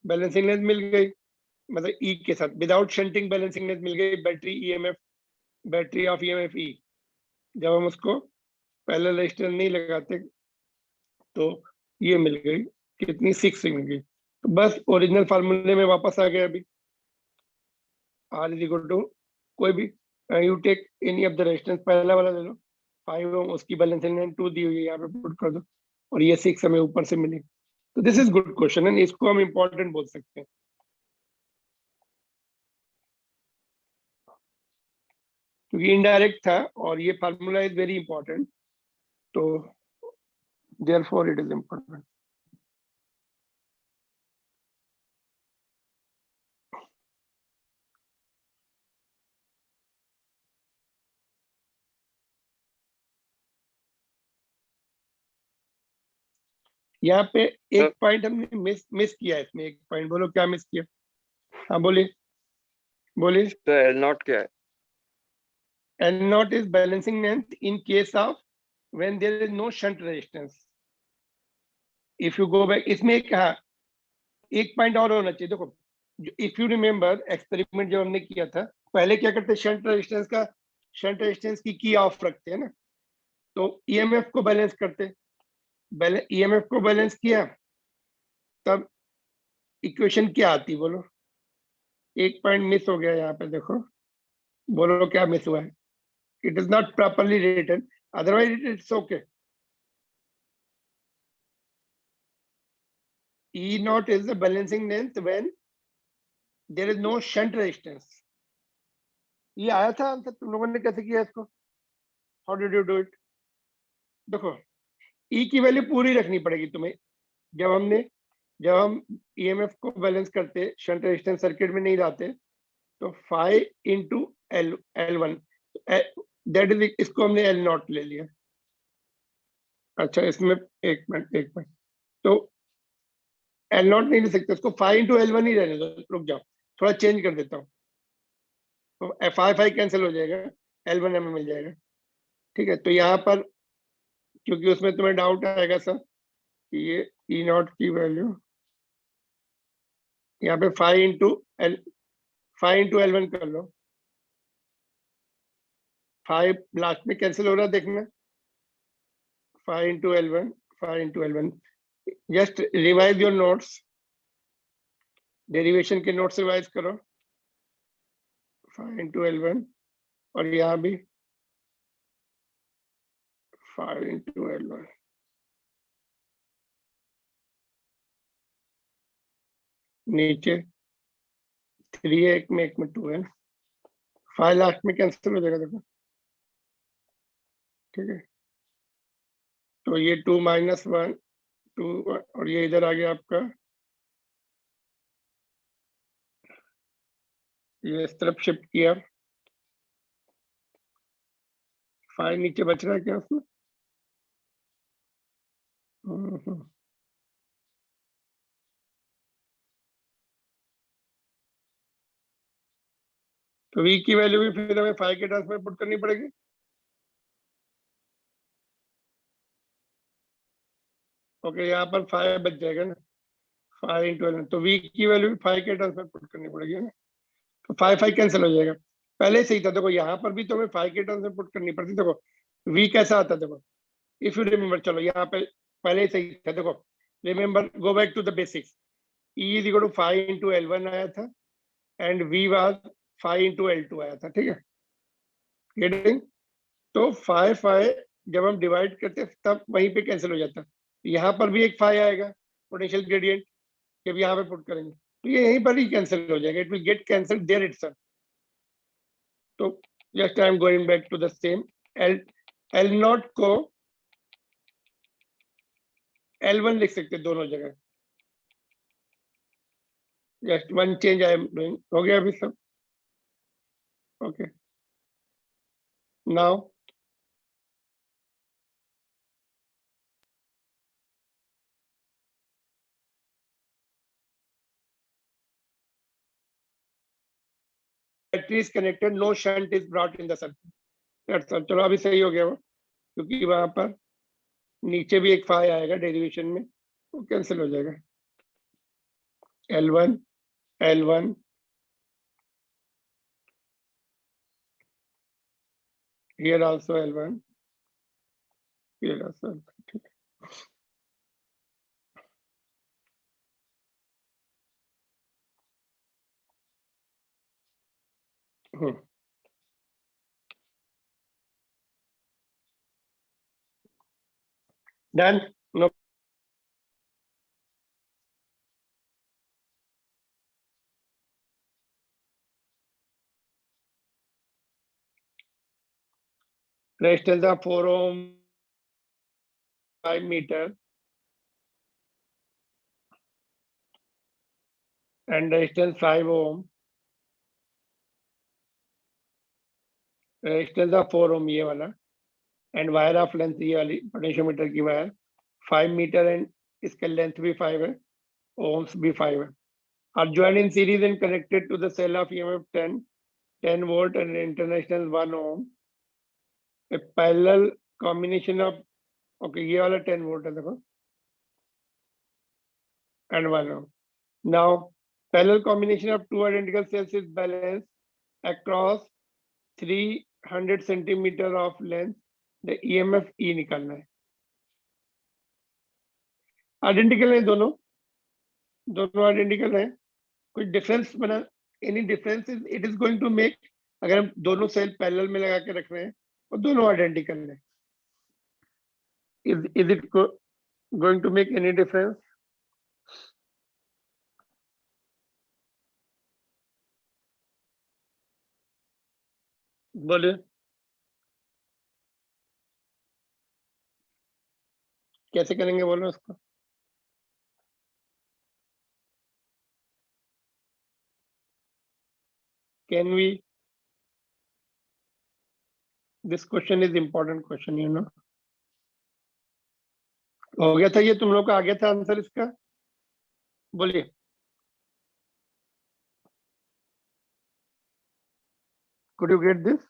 Speaker 1: बैलेंसिंग लेंथ मिल गई, मतलब E के साथ विदाउट शंटिंग बैलेंसिंग लेंथ मिल गई, battery EMF, battery of EMF E, जब हम उसको पैरेलल रेजिस्टेंस नहीं लगाते तो ये मिल गई, कितनी 6 मिल गई। तो बस ओरिजिनल फार्मूले में वापस आ गया अभी, R इज इक्वल टू कोई भी, you take any of the resistance, पहला वाला ले लो 5 ओम, उसकी बैलेंसिंग लाइन 2 दी हुई है, यहाँ पे पुट कर दो, और ये 6 हमें ऊपर से मिली। तो this is good question and इसको हम इंपॉर्टेंट बोल सकते हैं, क्योंकि इनडायरेक्ट था और ये फार्मूला इज वेरी इंपॉर्टेंट, तो देयरफॉर इट इज इंपॉर्टेंट। यहाँ पे एक पॉइंट हमने मिस किया है, इसमें एक पॉइंट, बोलो क्या मिस किया? हाँ बोलिए बोलिए।
Speaker 3: तो एल नॉट क्या है?
Speaker 1: L naught is balancing length in case of when there is no shunt resistance. If you go back, इसमें एक, हाँ एक पॉइंट और होना चाहिए, देखो इफ यू रिमेम्बर एक्सपेरिमेंट जब हमने किया था, पहले क्या करते, शंट रेजिस्टेंस की ऑफ रखते हैं ना, तो ईएमएफ को बैलेंस करते, ईएमएफ को बैलेंस किया, तब इक्वेशन क्या आती बोलो? एक पॉइंट मिस हो गया यहाँ पे, देखो बोलो क्या मिस हुआ है? It is not properly written, otherwise it's okay. E naught is the balancing length when there is no shunt resistance. ये आया था आंसर, तुम लोगों ने कैसे किया इसको? How did you do it? देखो E की वैल्यू पूरी रखनी पड़ेगी तुम्हें, जब हम EMF को बैलेंस करते, शंट रेजिस्टेंस सर्किट में नहीं लाते, तो 5 into L1, दैट इज, इसको हमने L नॉट ले लिया। अच्छा इसमें एक मिनट, तो L नॉट नहीं ले सकते, उसको 5 into L1 ही रहने दो, रुक जाओ थोड़ा चेंज कर देता हूँ, तो F5 कैंसिल हो जाएगा, L1 हमें मिल जाएगा, ठीक है। तो यहाँ पर क्योंकि उसमें तुम्हें डाउट आएगा सर कि ये E नॉट की वैल्यू, यहाँ पे 5 into L1 कर लो, 5 लास्ट में कैंसिल हो रहा है देखना, 5 into L1, just revise your notes, derivation के नोट्स रिवाइज करो, 5 into L1, और यहाँ भी 5 into L1, नीचे 3 है, एक में 2 है, 5 लास्ट में कैंसिल हो जाएगा देखो, ठीक है। तो ये 2 - 1 2 और ये इधर आ गया आपका, ये इस तरफ शिफ्ट किया। 5 नीचे बच रहा है क्या उसमें? हम्म। तो v की वैल्यू भी फिर हमें 5 के टर्म्स में पुट करनी पड़ेगी। ओके, यहाँ पर 5 बच जाएगा ना, 5 × 11, तो v की वैल्यू भी 5 के टर्म्स में पुट करनी पड़ेगी ना। तो 5 कैंसिल हो जाएगा। पहले से ही था, देखो यहाँ पर भी तो हमें 5 के टर्म्स में पुट करनी पड़ती। देखो v कैसा आता है, देखो इफ यू रिमेम्बर, चलो यहाँ पे पहले से ही था, देखो remember, go back to the basics. E is equal to 5 × L1 आया था एंड v वाज 5 × L2 आया था, ठीक है। गेटिंग? तो 5 जब हम डिवाइड करते हैं तब वहीं पे कैंसिल हो जाता है। यहाँ पर भी एक 5 आएगा पोटेंशियल ग्रेडियंट, जब यहाँ पे पुट करेंगे तो ये यहीं पर ही कैंसिल हो जाएगा, it will get cancelled there itself. तो just I am going back to the same, L not को L1 लिख सकते दोनों जगह, just one change I am doing. हो गया अभी सब? Okay, now battery is connected, no shunt is brought in the circuit. चलो अभी सही हो गया वो, क्योंकि वहां पर नीचे भी एक 5 आएगा डेरिवेशन में, वो कैंसिल हो जाएगा। L1 L1 here also L1 here also L1, ठीक है। Done? No? Resistance of 4 ohm, 5 meter, and resistance 5 ohm, resistance of 4 ohm ये वाला, and wire of length ये वाली पोटेंशियोमीटर की वायर 5 मीटर एंड इसका लेंथ भी 5 है, ohms भी 5 है, are joined in series and connected to the cell of EMF 10 volt and international 1 ohm, a parallel combination of, okay ये वाला 10 volt है देखो, and 1 ohm. Now parallel combination of two identical cells is balanced across 300 centimeter of length, the EMF E निकालना है। Identical है दोनों, दोनों identical है, कुछ डिफरेंस बना, any difference it is going to make, अगर हम दोनों सेल पैरेलल में लगा के रख रहे हैं और दोनों आइडेंटिकल है, is it going to make any difference? बोलिए, कैसे करेंगे बोलो उसको? Can we, this question is important question, you know. हो गया था ये, तुम लोग का आ गया था आंसर इसका? बोलिए। Could you get this?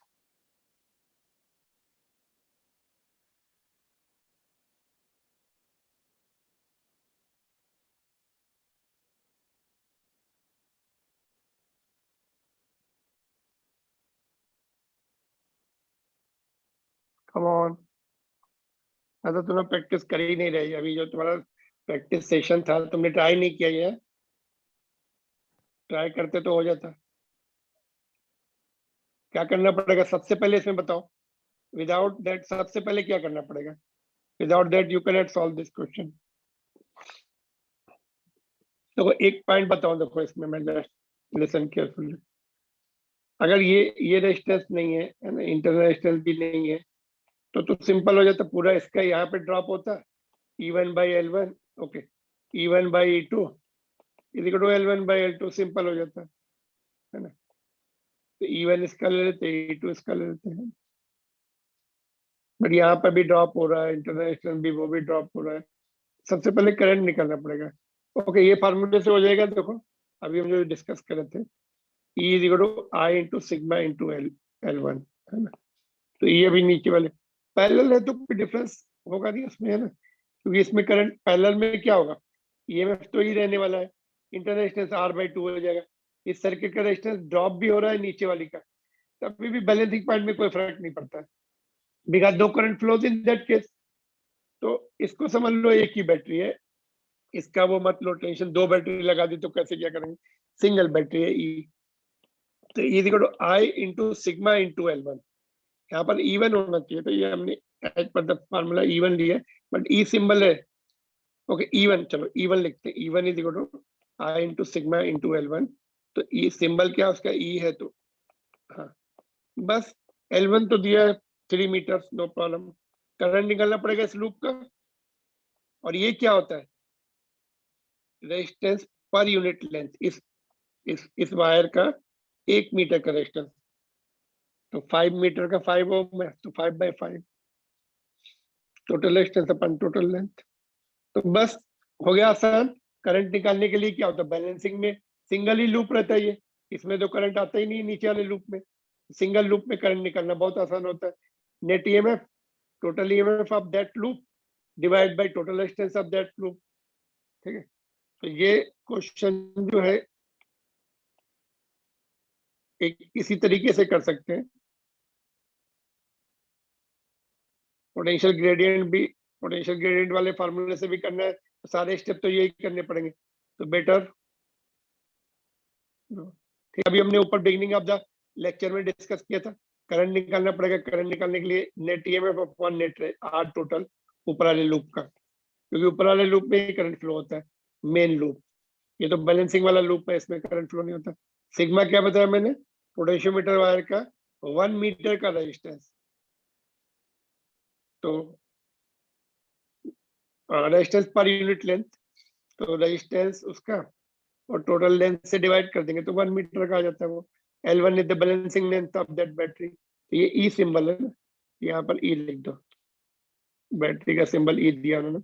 Speaker 1: Come on. ऐसा तुमने प्रैक्टिस कर ही नहीं रही, अभी जो तुम्हारा प्रैक्टिस सेशन था तुमने ट्राई नहीं किया, ये ट्राई करते तो हो जाता। क्या करना पड़ेगा सबसे पहले इसमें बताओ, विदाउट दैट सबसे पहले क्या करना पड़ेगा? Without that you can not solve this question. देखो एक पॉइंट बताओ, देखो इसमें मैं लिसन केयरफुली, अगर ये रेजिस्टेंस नहीं है, इंटरनल रेजिस्टेंस भी नहीं है, तो सिंपल हो जाता, पूरा इसका यहाँ पे ड्रॉप होता है E1 by L1, okay, E1 by E2 is equal to L1 by L2, simple हो जाता है ना। तो E1 इसका ले लेते हैं, E2 इसका ले लेते हैं, बट यहाँ पे भी ड्रॉप हो रहा है, इंटरनेशनल भी, वो भी ड्रॉप हो रहा है। सबसे पहले करंट निकालना पड़ेगा। ओके, ये फार्मूले से हो जाएगा। देखो अभी हम जो डिस्कस कर रहे थे, E is equal to I into sigma into L1, है ना। तो ये अभी नीचे वाले पैरेलल है तो कोई डिफरेंस होगा नहीं उसमें, है ना, क्योंकि इसमें करंट पैरेलल में क्या होगा, ईएमएफ तो ही रहने वाला है, इंटरनेशनल R/2 हो जाएगा। इस सर्किट का रेजिस्टेंस ड्रॉप भी हो रहा है नीचे वाली का, तभी भी बैलेंसिंग पॉइंट में कोई फर्क नहीं पड़ता है, बिकॉज दो current flows in that case. तो इसको समझ लो एक ही बैटरी है, इसका वो मत लो टेंशन, दो बैटरी लगा दी तो कैसे क्या करेंगे, सिंगल बैटरी है ई। तो E equal to I into sigma into L1, यहाँ पर E1 होना चाहिए, तो ये हमने as per the formula E1 लिया है, बट ई सिंबल है। ओके E1, चलो E1 लिखते हैं, E1 is equal to I into sigma into L1। तो ई सिंबल क्या उसका ई है, तो हाँ बस L1 तो दिया है 3 मीटर, नो प्रॉब्लम। करंट निकालना पड़ेगा इस लूप का, और ये क्या होता है, रेजिस्टेंस पर यूनिट लेंथ, इस वायर का 1 मीटर का रेजिस्टेंस, तो 5 मीटर का 5 ओम है, तो 5/5 टोटल रेजिस्टेंस अपन टोटल लेंथ। तो बस हो गया आसान। करंट निकालने के लिए क्या होता है, बैलेंसिंग में सिंगल ही लूप रहता है, ये इसमें तो करंट आता ही नहीं नीचे वाले लूप में, सिंगल लूप में करंट निकालना बहुत आसान होता है। Net EMF, total EMF of that loop divide by total resistance of that loop, ठीक है। तो ये क्वेश्चन जो है एक इसी तरीके से कर सकते हैं। पोटेंशियल ग्रेडियंट वाले फार्मूले से भी करना है, तो सारे स्टेप तो यही करने पड़ेंगे, तो बेटर। ठीक, अभी हमने ऊपर बिगिनिंग ऑफ द लेक्चर में डिस्कस किया था, करंट निकालना पड़ेगा। करंट निकालने के लिए net EMF upon net R total ऊपर वाले लूप का, क्योंकि ऊपर वाले लूप में ही करंट फ्लो होता है, मेन लूप। ये तो बैलेंसिंग वाला लूप है, इसमें करंट फ्लो नहीं होता। सिग्मा क्या बताया मैंने, पोटेंशियोमीटर वायर का 1 मीटर का रेजिस्टेंस, तो रेजिस्टेंस पर यूनिट लेंथ, तो रेजिस्टेंस उसका और टोटल लेंथ से डिवाइड कर देंगे तो 1 मीटर का आ जाता है वो। L1 is the balancing length of that battery, तो ये ई सिंबल है ना, यहाँ पर ई लिख दो, बैटरी का सिंबल ई दिया उन्होंने।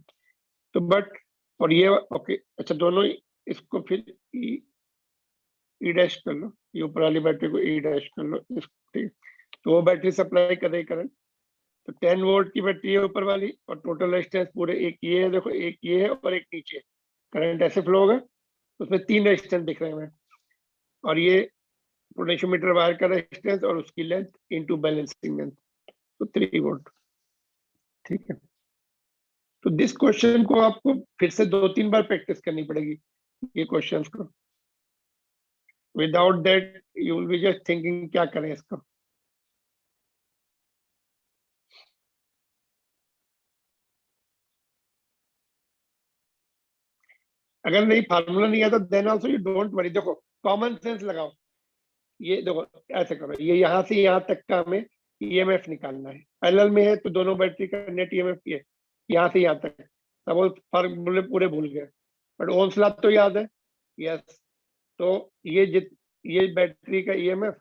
Speaker 1: तो बट और ये ओके, अच्छा दोनों इसको फिर ई डैश कर लो, ये ऊपर वाली बैटरी को ई डैश कर लो, ठीक। तो वो बैटरी सप्लाई कर रही करंट, तो 10 वोल्ट की बैटरी है ऊपर वाली, और टोटल रेजिस्टेंस पूरे एक ये है, देखो एक ये है और एक नीचे, करंट ऐसे फ्लो होगा, उसमें 3 रेजिस्टेंस दिख रहे हैं, और ये पोटेंशियोमीटर वायर का रेजिस्टेंस और उसकी लेंथ इनटू बैलेंसिंग लेंथ, तो 3 वोल्ट, ठीक है। तो दिस क्वेश्चन को आपको फिर से 2-3 बार प्रैक्टिस करनी पड़ेगी, ये क्वेश्चंस को, without that you will be just thinking क्या करें इसको। अगर नहीं फार्मूला नहीं आता then also you don't worry, देखो कॉमन सेंस लगाओ, ये देखो ऐसे करो, ये यहाँ से यहाँ तक का हमें ईएमएफ निकालना है, पैरेलल में है तो दोनों बैटरी का नेट ईएमएफ ये यहाँ से यहाँ तक है, सब वो फार्मूले पूरे भूल गए, बट ओम्स लॉ तो याद है, यस। तो ये बैटरी का ईएमएफ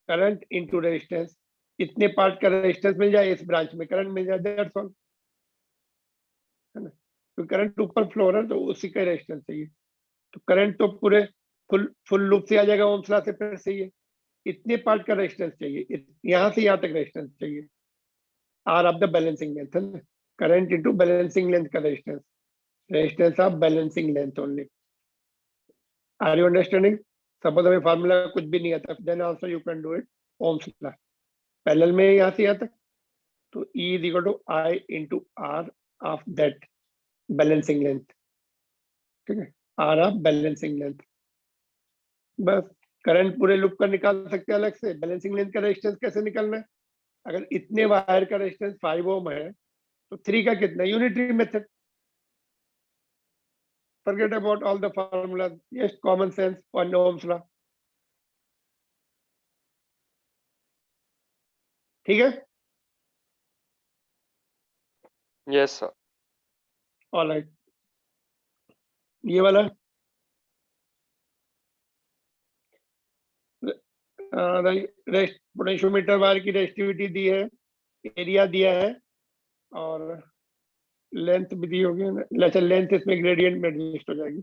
Speaker 1: करंट इनटू रेजिस्टेंस, इतने पार्ट का रेजिस्टेंस मिल जाए, इस ब्रांच में करंट मिल जाए, दैट्स ऑल, है ना। तो करंट ऊपर फ्लो हो रहा है तो उसी का रेजिस्टेंस चाहिए, तो करंट तो पूरे फुल लूप से आ जाएगा ओम्स लॉ से, फिर से ये इतने पार्ट का रेजिस्टेंस चाहिए, यहाँ से यहाँ तक रेजिस्टेंस चाहिए, R of the balancing length, है ना, करंट इनटू बैलेंसिंग लेंथ का resistance, resistance of balancing length only. Are you understanding? Suppose हमें फार्मूला कुछ भी नहीं आता, then also you can do it Ohm's law, parallel में यहाँ से यहाँ तक, तो E is equal to I into R of that balancing length, ठीक है, आर ऑफ बैलेंसिंग लेंथ। बस करंट पूरे लूप का निकाल सकते हैं अलग से, बैलेंसिंग लेंथ का रेजिस्टेंस कैसे निकालना है, अगर इतने वायर का रेजिस्टेंस 5 ओम है तो 3 का कितना, unitary method, forget about all the formulas, just common sense on Ohm's law, ठीक है।
Speaker 3: Yes, sir.
Speaker 1: ऑल राइट, ये वाला पोटेंशियोमीटर वायर की रेजिस्टिविटी दी है, एरिया दिया है और लेंथ भी दी होगी ना, अच्छा लेंथ इसमें ग्रेडियंट में एडजस्ट हो जाएगी।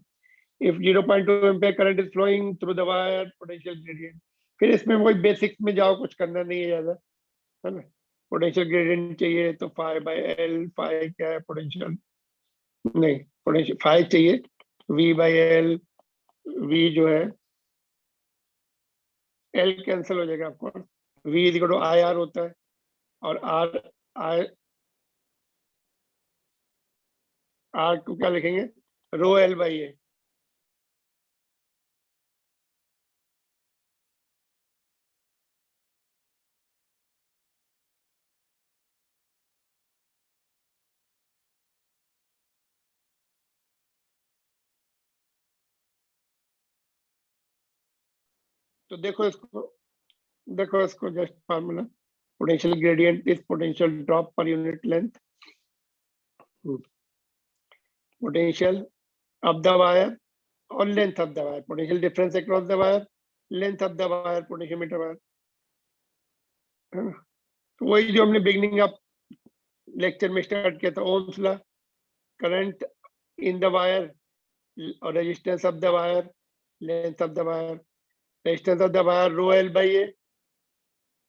Speaker 1: If 0.2 ampere current is flowing through the wire, potential gradient. फिर इसमें कोई बेसिक्स में जाओ, कुछ करना नहीं है ज्यादा, है ना। पोटेंशियल ग्रेडियंट चाहिए तो फाई बाई एल, फाई क्या है पोटेंशियल, नहीं पोटेंशियल फाई चाहिए, वी बाई एल, वी जो है एल कैंसिल हो जाएगा आपको, V is equal to I R होता है और आर आर आर को क्या लिखेंगे, रो एल बाई ए। तो देखो इसको just formula, potential gradient is potential drop per unit length, potential of the wire or length of the wire, potential difference across the wire, length of the wire, potentiometer wire, है ना। तो वही जो हमने beginning of lecture में start किया था, Ohm's law, current in the wire और resistance of the wire, length of the wire, resistance of the wire rho L by A,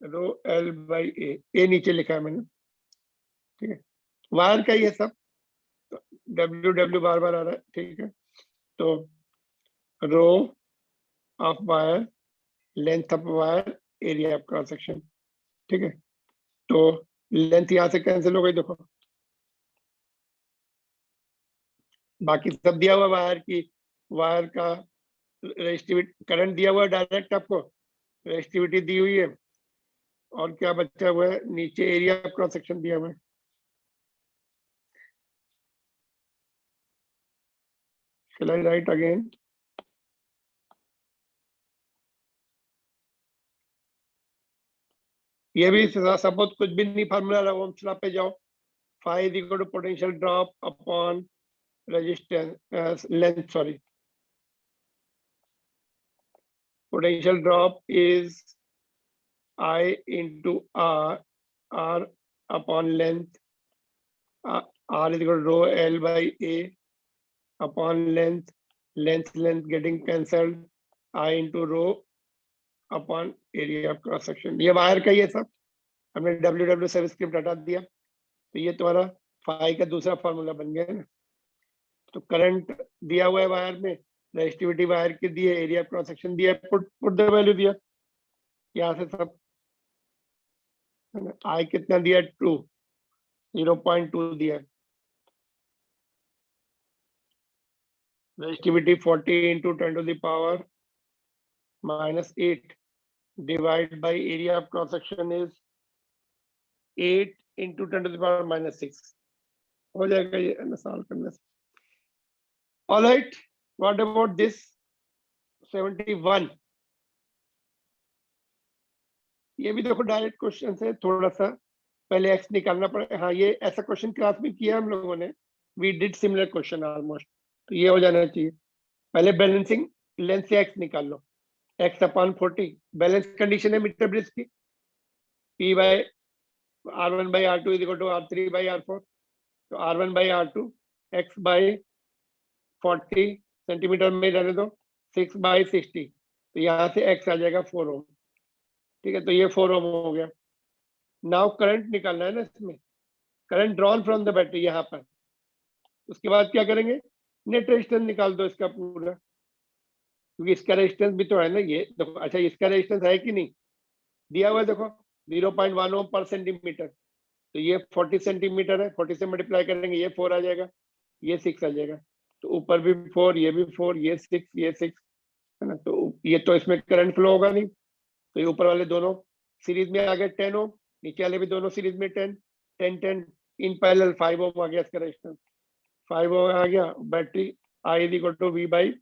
Speaker 1: rho L by A नीचे लिखा है मैंने, ठीक है। वायर का ही है सब, डब्ल्यू डब्ल्यू बार बार आ रहा है, ठीक है। तो rho of wire, length of wire, area of cross section, ठीक है। तो लेंथ यहां से कैंसिल हो गई, देखो बाकी सब दिया हुआ वायर की, वायर का रेजिस्टिविटी करंट दिया हुआ डायरेक्ट आपको, रेजिस्टिविटी दी हुई है और क्या बचा हुआ है नीचे, एरिया ऑफ क्रॉस सेक्शन दिया हुआ है। Shall I write again? ये भी सपोज कुछ भी नहीं, फार्मूला ओम्स लॉ पे जाओ, phi is equal to potential drop upon resistance length, sorry, potential drop is I into R upon length, R is equal to rho L by A upon length, length getting cancelled, I into rho upon area of cross section। ये wire का ही है सब, हमने WW सब script हटा दिया, तो ये तुम्हारा फाई का दूसरा फॉर्मूला बन गया है ना। तो करंट दिया हुआ है वायर में, रेजिस्टिविटी वायर की दी है, एरिया ऑफ क्रॉस सेक्शन दिया है, पुट द वैल्यू दिया, यहाँ से सब आई कितना दिया, 0.2 दिया, resistivity 40 into 10 to the power -8 divided by area of cross section is 8 into 10 to the power -6 हो जाएगा ये सॉल्व करने से। All right, what about this 71, ये भी देखो डायरेक्ट क्वेश्चन है, थोड़ा सा पहले एक्स निकालना पड़ेगा। हाँ, ये ऐसा क्वेश्चन क्लास में किया हम लोगों ने, we did similar question almost, तो ये हो जाना चाहिए। पहले बैलेंसिंग लेंथ से एक्स निकाल लो, x अपॉन 40 बैलेंस कंडीशन है मीटर ब्रिज की, P by R1 by R2 is equal to R3 by R4, तो R1 by R2 x by 40 centimetre में रहने दो, 6 बाई 60, तो यहाँ से x आ जाएगा 4 ओम, ठीक है। तो ये 4 ओम हो गया। नाउ करंट निकालना है ना इसमें, current drawn from the battery यहाँ पर, उसके बाद क्या करेंगे, नेट रेजिस्टेंस निकाल दो इसका पूरा, क्योंकि इसका रेजिस्टेंस भी तो है ना, ये देखो, अच्छा इसका रेजिस्टेंस है कि नहीं दिया हुआ है, देखो 0.1 ओम पर सेंटीमीटर, तो ये 40 सेंटीमीटर है, 40 से मल्टीप्लाई करेंगे, ये 4 आ जाएगा, ये 6 आ जाएगा, तो ऊपर भी 4, ये भी 4, ये 6, ये 6, है ना। तो ये तो इसमें करंट फ्लो होगा नहीं, तो ये ऊपर वाले दोनों सीरीज में आ गए 10 ओम, नीचे वाले भी दोनों सीरीज में 10 10 10 इन पैरेलल 5 ओम आ गया इसका रेजिस्टेंस, 5 ओम आ गया। Battery I is equal to V by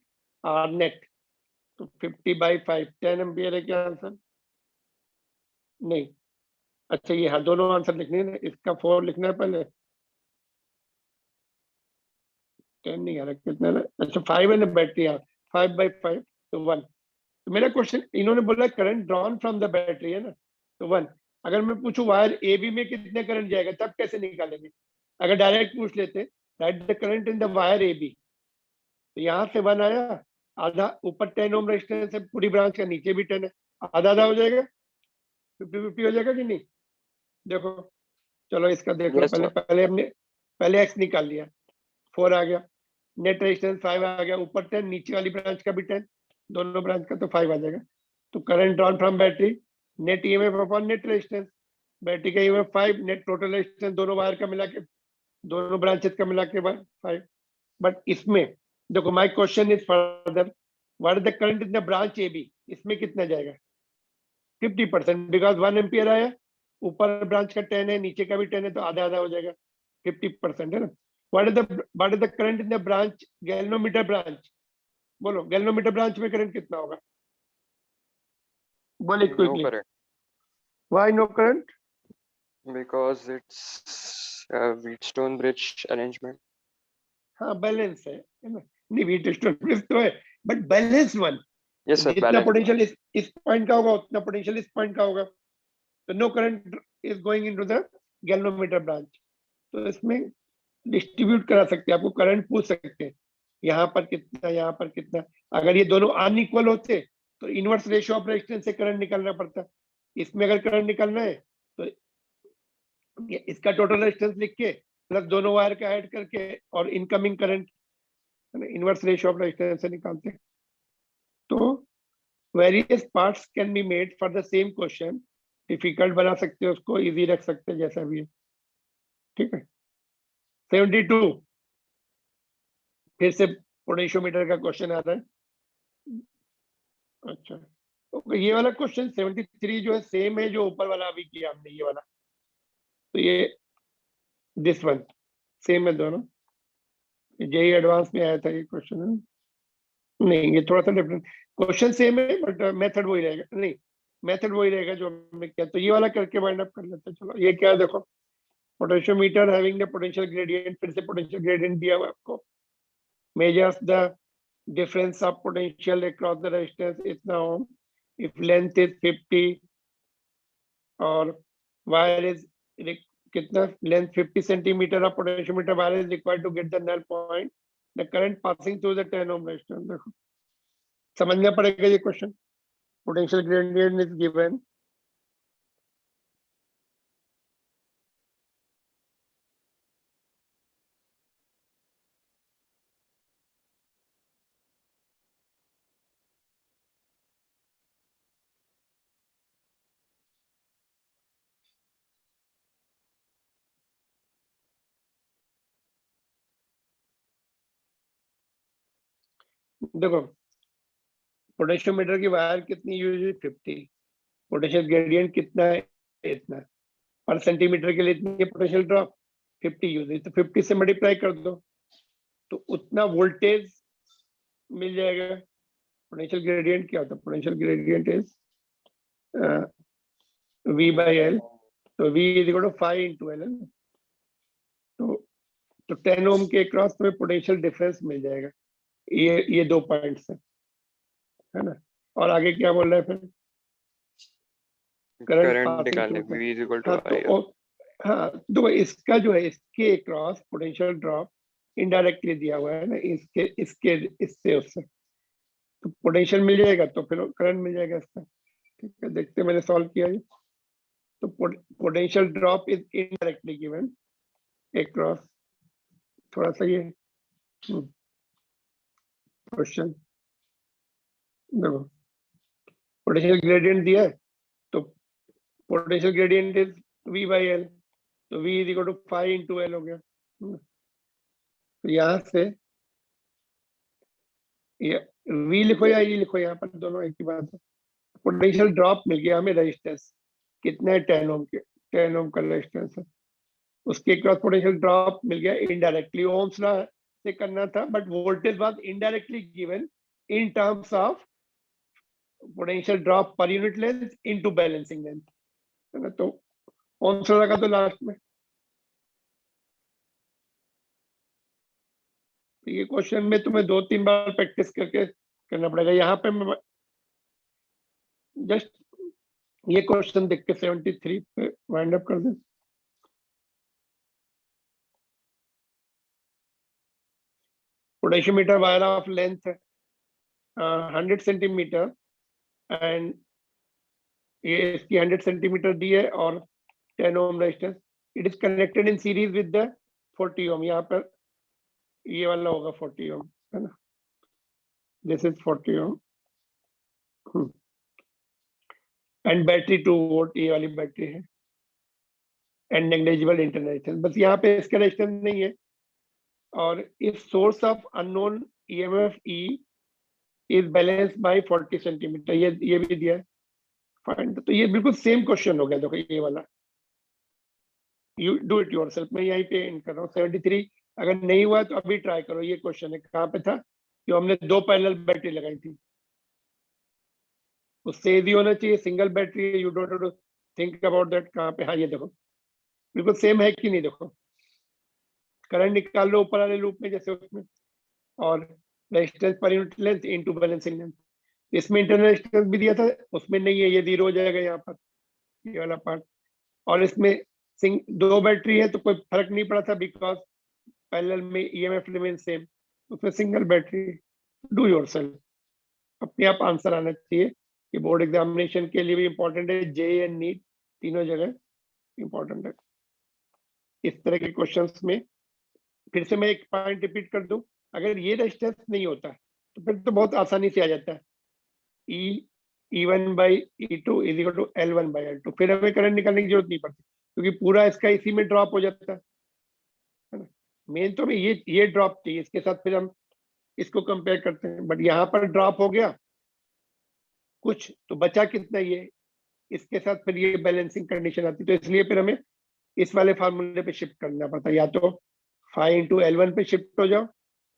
Speaker 1: R net, तो 50 बाई 5 10 एम्पियर है क्या आंसर, नहीं, अच्छा ये हाँ दोनों आंसर लिखने हैं, इसका 4 लिखना है पहले, 10 नहीं आ रहा, कितना ना, अच्छा 5 है ना बैटरी, 5/5 तो 1। तो मेरा क्वेश्चन, इन्होंने बोला current drawn from the battery है ना, तो 1। अगर मैं पूछूं वायर ए बी में कितने करंट जाएगा, तब कैसे निकालेंगे? अगर डायरेक्ट पूछ लेते, right the current in the wire A B, तो यहाँ से 1 आया, आधा ऊपर 10 ओम रेजिस्टेंस है पूरी ब्रांच का, नीचे भी 10 है, आधा आधा हो जाएगा, 50-50 हो जाएगा कि नहीं? देखो, चलो इसका देख लो,
Speaker 3: Yes,
Speaker 1: पहले
Speaker 3: sir.
Speaker 1: पहले हमने पहले एक्स निकाल लिया, 4 आ गया, नेट रेजिस्टेंस 5 आ गया, ऊपर 10, नीचे वाली ब्रांच का भी 10, दोनों ब्रांच का तो 5 आ जाएगा। तो current drawn from battery, net EMF upon net resistance, battery का ईएमएफ 5, नेट टोटल रेजिस्टेंस दोनों वायर का मिला के, दोनों ब्रांचेस का मिला के 5। बट इसमें देखो, my question is further, what is the current in the branch A B, इसमें कितना जाएगा? 50%, बिकॉज 1 एम्पियर आया, ऊपर ब्रांच का 10 है, नीचे का भी 10 है, तो आधा आधा हो जाएगा, 50% है ना। What is the current in the branch galvanometer branch, बोलो गैल्वेनोमीटर ब्रांच में करंट कितना होगा? बोले
Speaker 3: No
Speaker 1: quickly,
Speaker 3: current
Speaker 1: why no current?
Speaker 3: because it's a Wheatstone bridge arrangement.
Speaker 1: हाँ बैलेंस है ना, नहीं व्हीटस्टोन ब्रिज तो है, but balance one,
Speaker 3: Yes, sir.
Speaker 1: जितना
Speaker 3: Balance.
Speaker 1: पोटेंशियल इस पॉइंट का होगा, उतना पोटेंशियल इस पॉइंट का होगा, तो no current is going into the galvanometer branch. तो इसमें डिस्ट्रीब्यूट करा सकते हैं, आपको करंट पूछ सकते हैं, यहाँ पर कितना, यहाँ पर कितना। अगर ये दोनों अनइक्वल होते तो इनवर्स रेशियो ऑफ रेजिस्टेंस से करंट निकालना पड़ता। इसमें अगर करंट निकालना है तो इसका टोटल रेजिस्टेंस लिख के प्लस दोनों वायर का ऐड करके और incoming current inverse ratio of resistance से निकालते हैं। तो various parts can be made for the same question, difficult बना सकते हो उसको, इजी रख सकते हैं, जैसा भी है, ठीक है। 72 फिर से पोटेंशियोमीटर का क्वेश्चन आ रहा है। अच्छा, तो ये वाला क्वेश्चन 73 जो है सेम है जो ऊपर वाला अभी किया हमने, ये वाला, तो ये दिस वन सेम है दोनों, जेई एडवांस में आया था ये क्वेश्चन, नहीं ये थोड़ा सा डिफरेंट, क्वेश्चन सेम है बट मेथड वही रहेगा, नहीं मेथड वही रहेगा जो हमने किया। तो ये वाला करके वाइंड अप कर लेते हैं। चलो ये क्या है, देखो potentiometer having the potential gradient, फिर से पोटेंशियल ग्रेडियंट दिया हुआ आपको, measures the difference of potential across the resistance इतना ओम, if length is 50 और wire is कितना length 50 centimeter of potentiometer wire is required to get the null point, the current passing through the 10 ohm resistance। देखो समझना पड़ेगा ये question, potential gradient is given, देखो potentiometer की wire कितनी use हुई 50, पोटेंशियल ग्रेडियंट कितना है इतना, पर सेंटीमीटर के लिए इतनी पोटेंशियल ड्रॉप 50 यूज हुई, तो 50 से मल्टीप्लाई कर दो तो उतना वोल्टेज मिल जाएगा। पोटेंशियल ग्रेडियंट क्या होता है? Potential gradient is V by L, तो V is equal to 5 into L है ना, तो 10 ओम के क्रॉस तुम्हें पोटेंशियल डिफरेंस मिल जाएगा, ये 2 पॉइंट्स है ना। और आगे क्या बोल रहा है फिर? करंट
Speaker 3: Current
Speaker 1: पासिंग
Speaker 3: निकालने
Speaker 1: through,
Speaker 3: V is equal to
Speaker 1: हाँ
Speaker 3: I.
Speaker 1: तो हाँ तो इसका जो है इसके क्रॉस पोटेंशियल ड्रॉप इनडायरेक्टली दिया हुआ है ना, इसके इससे उससे, तो पोटेंशियल मिल जाएगा तो फिर करंट मिल जाएगा इसका, ठीक है। देखते हैं, मैंने सॉल्व किया है, तो potential drop is indirectly given across, थोड़ा सा ये क्वेश्चन देखो, पोटेंशियल ग्रेडियंट दिया है तो potential gradient is V by L, तो V is equal to 5 into L हो गया। तो यहाँ से ये V लिखो या E लिखो, यहाँ पर दोनों एक ही बात है। पोटेंशियल ड्रॉप मिल गया हमें, रेजिस्टेंस कितना है 10 ओम के, 10 ओम का रेजिस्टेंस है, उसके क्रॉस पोटेंशियल ड्रॉप मिल गया इनडायरेक्टली, ओम्स लॉ से करना था but voltage was indirectly given in terms of potential drop per unit length into balancing length, है ना। तो ओम्स लॉ लगा तो लास्ट में, तो ये क्वेश्चन में तुम्हें 2-3 बार प्रैक्टिस करके करना पड़ेगा। यहाँ पे मैं जस्ट ये क्वेश्चन देख के 73 पे वाइंड अप कर दें। Potentiometer wire of length 100 centimetre and ये इसकी 100 सेंटीमीटर दी है और 10 ohm resistance. It is connected in series with the 40 ओम। यहाँ पर ये वाला होगा 40 ओम, है ना? This is 40 ohm and battery 2 volt, ये वाली बैटरी है एंड नेग्लिजिबल इंटरनल रेजिस्टेंस। बस यहाँ पे इसका रेजिस्टेंस नहीं है। और if source of unknown EMF E is balanced bye 40 centimetre, ये भी दिया है। फाइंड। तो ये बिल्कुल सेम क्वेश्चन हो गया। देखो ये वाला, यू डू इट योरसेल्फ। मैं यहीं पे एंड कर रहा हूँ। 73 अगर नहीं हुआ तो अभी ट्राई करो। ये क्वेश्चन है कहाँ पे था, जो हमने 2 पैरेलल बैटरी लगाई थी, उससे इजी होना चाहिए। Single battery, you don't have to think about that. कहाँ पे, हाँ ये देखो बिल्कुल सेम है कि नहीं। देखो करंट निकाल लो ऊपर वाले लूप में जैसे उसमें, और रेजिस्टेंस पर unit length into balancing length. इसमें इंटरनल रेजिस्टेंस भी दिया था, उसमें नहीं है, ये 0 हो जाएगा यहाँ पर, ये वाला पार्ट। और इसमें 2 बैटरी है तो कोई फर्क नहीं पड़ा था, बिकॉज पैरेलल में ईएमएफ रिमेन सेम। उसमें सिंगल बैटरी। डू योरसेल्फ, अपने आप आंसर आना चाहिए। ये बोर्ड एग्जामिनेशन के लिए भी इंपॉर्टेंट है, जे एंड नीट तीनों जगह इंपॉर्टेंट है। इस तरह के क्वेश्चंस में फिर से मैं एक पॉइंट रिपीट कर दूं, अगर ये रेजिस्टेंस नहीं होता तो फिर तो बहुत आसानी से आ जाता है। E1 by E2 is equal to L1 by L2। फिर हमें करंट निकालने की जरूरत नहीं पड़ती, क्योंकि पूरा इसका इसी में ड्रॉप हो जाता है ना। मेन तो हमें ये ड्रॉप चाहिए, इसके साथ फिर हम इसको कंपेयर करते हैं। बट यहाँ पर ड्रॉप हो गया कुछ, तो बचा कितना ये, इसके साथ फिर ये बैलेंसिंग कंडीशन आती। तो इसलिए फिर हमें इस वाले फार्मूले पे शिफ्ट करना पड़ता है। या तो 5 इंटू L1 पे शिफ्ट हो जाओ,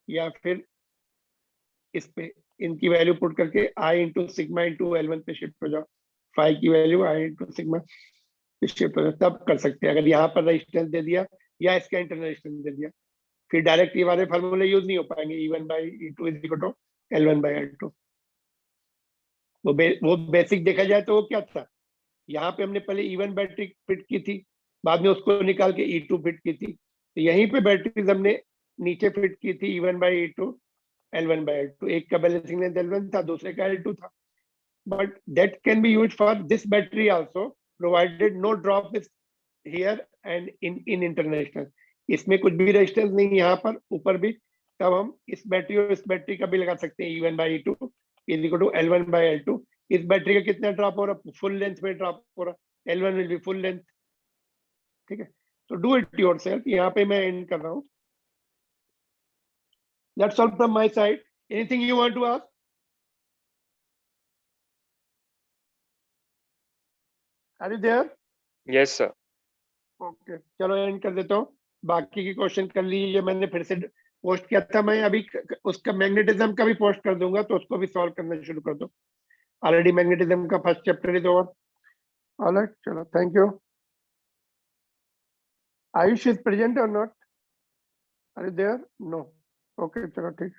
Speaker 1: या फिर इस पे इनकी वैल्यू पुट करके I into sigma into L1 पे शिफ्ट हो जाओ। 5 की वैल्यू I इंटू सिग्मा पे शिफ्ट हो जाओ, तब कर सकते हैं। अगर यहाँ पर रेजिस्टेंस दे दिया या इसका इंटरनल रेजिस्टेंस दे दिया, फिर डायरेक्ट ये वाले फार्मूले यूज नहीं हो पाएंगे। E1 by E2 is equal to L1 by L2। वो बेसिक देखा जाए तो वो क्या था, यहाँ पे हमने पहले E1 बैटरी फिट की थी, बाद में उसको निकाल के E2 फिट की थी। तो यहीं पे बैटरीज हमने नीचे फिट की थी, E1 by E2 L1 by L2। एक का बैलेंसिंग लेंथ L1 था, दूसरे का L2 था। But that can be used for this battery also, provided no drop is here and in international. इसमें कुछ भी रेजिस्टेंस नहीं यहाँ पर ऊपर भी, तब हम इस बैटरी और इस बैटरी का भी लगा सकते हैं। E1 by E2 is equal to L1 by L2। इस बैटरी का कितना ड्रॉप हो रहा है, फुल लेंथ में ड्रॉप हो रहा है, L1 will be full length. ठीक है, तो डू इट योरसेल्फ। यहाँ पे मैं एंड कर रहा हूँ। That's all from my side. Anything you want to ask? Are you there?
Speaker 3: Yes, sir.
Speaker 1: Okay, चलो एंड कर देता हूँ। बाकी के क्वेश्चन कर लीजिए, मैंने फिर से पोस्ट किया था। मैं अभी उसका मैग्नेटिज्म का भी पोस्ट कर दूंगा, तो उसको भी सॉल्व करना शुरू कर दो। ऑलरेडी मैग्नेटिज्म का first chapter is over. Alright, चलो, thank you. Ayush is present और not? Are you there? No. Okay, चलो ठीक।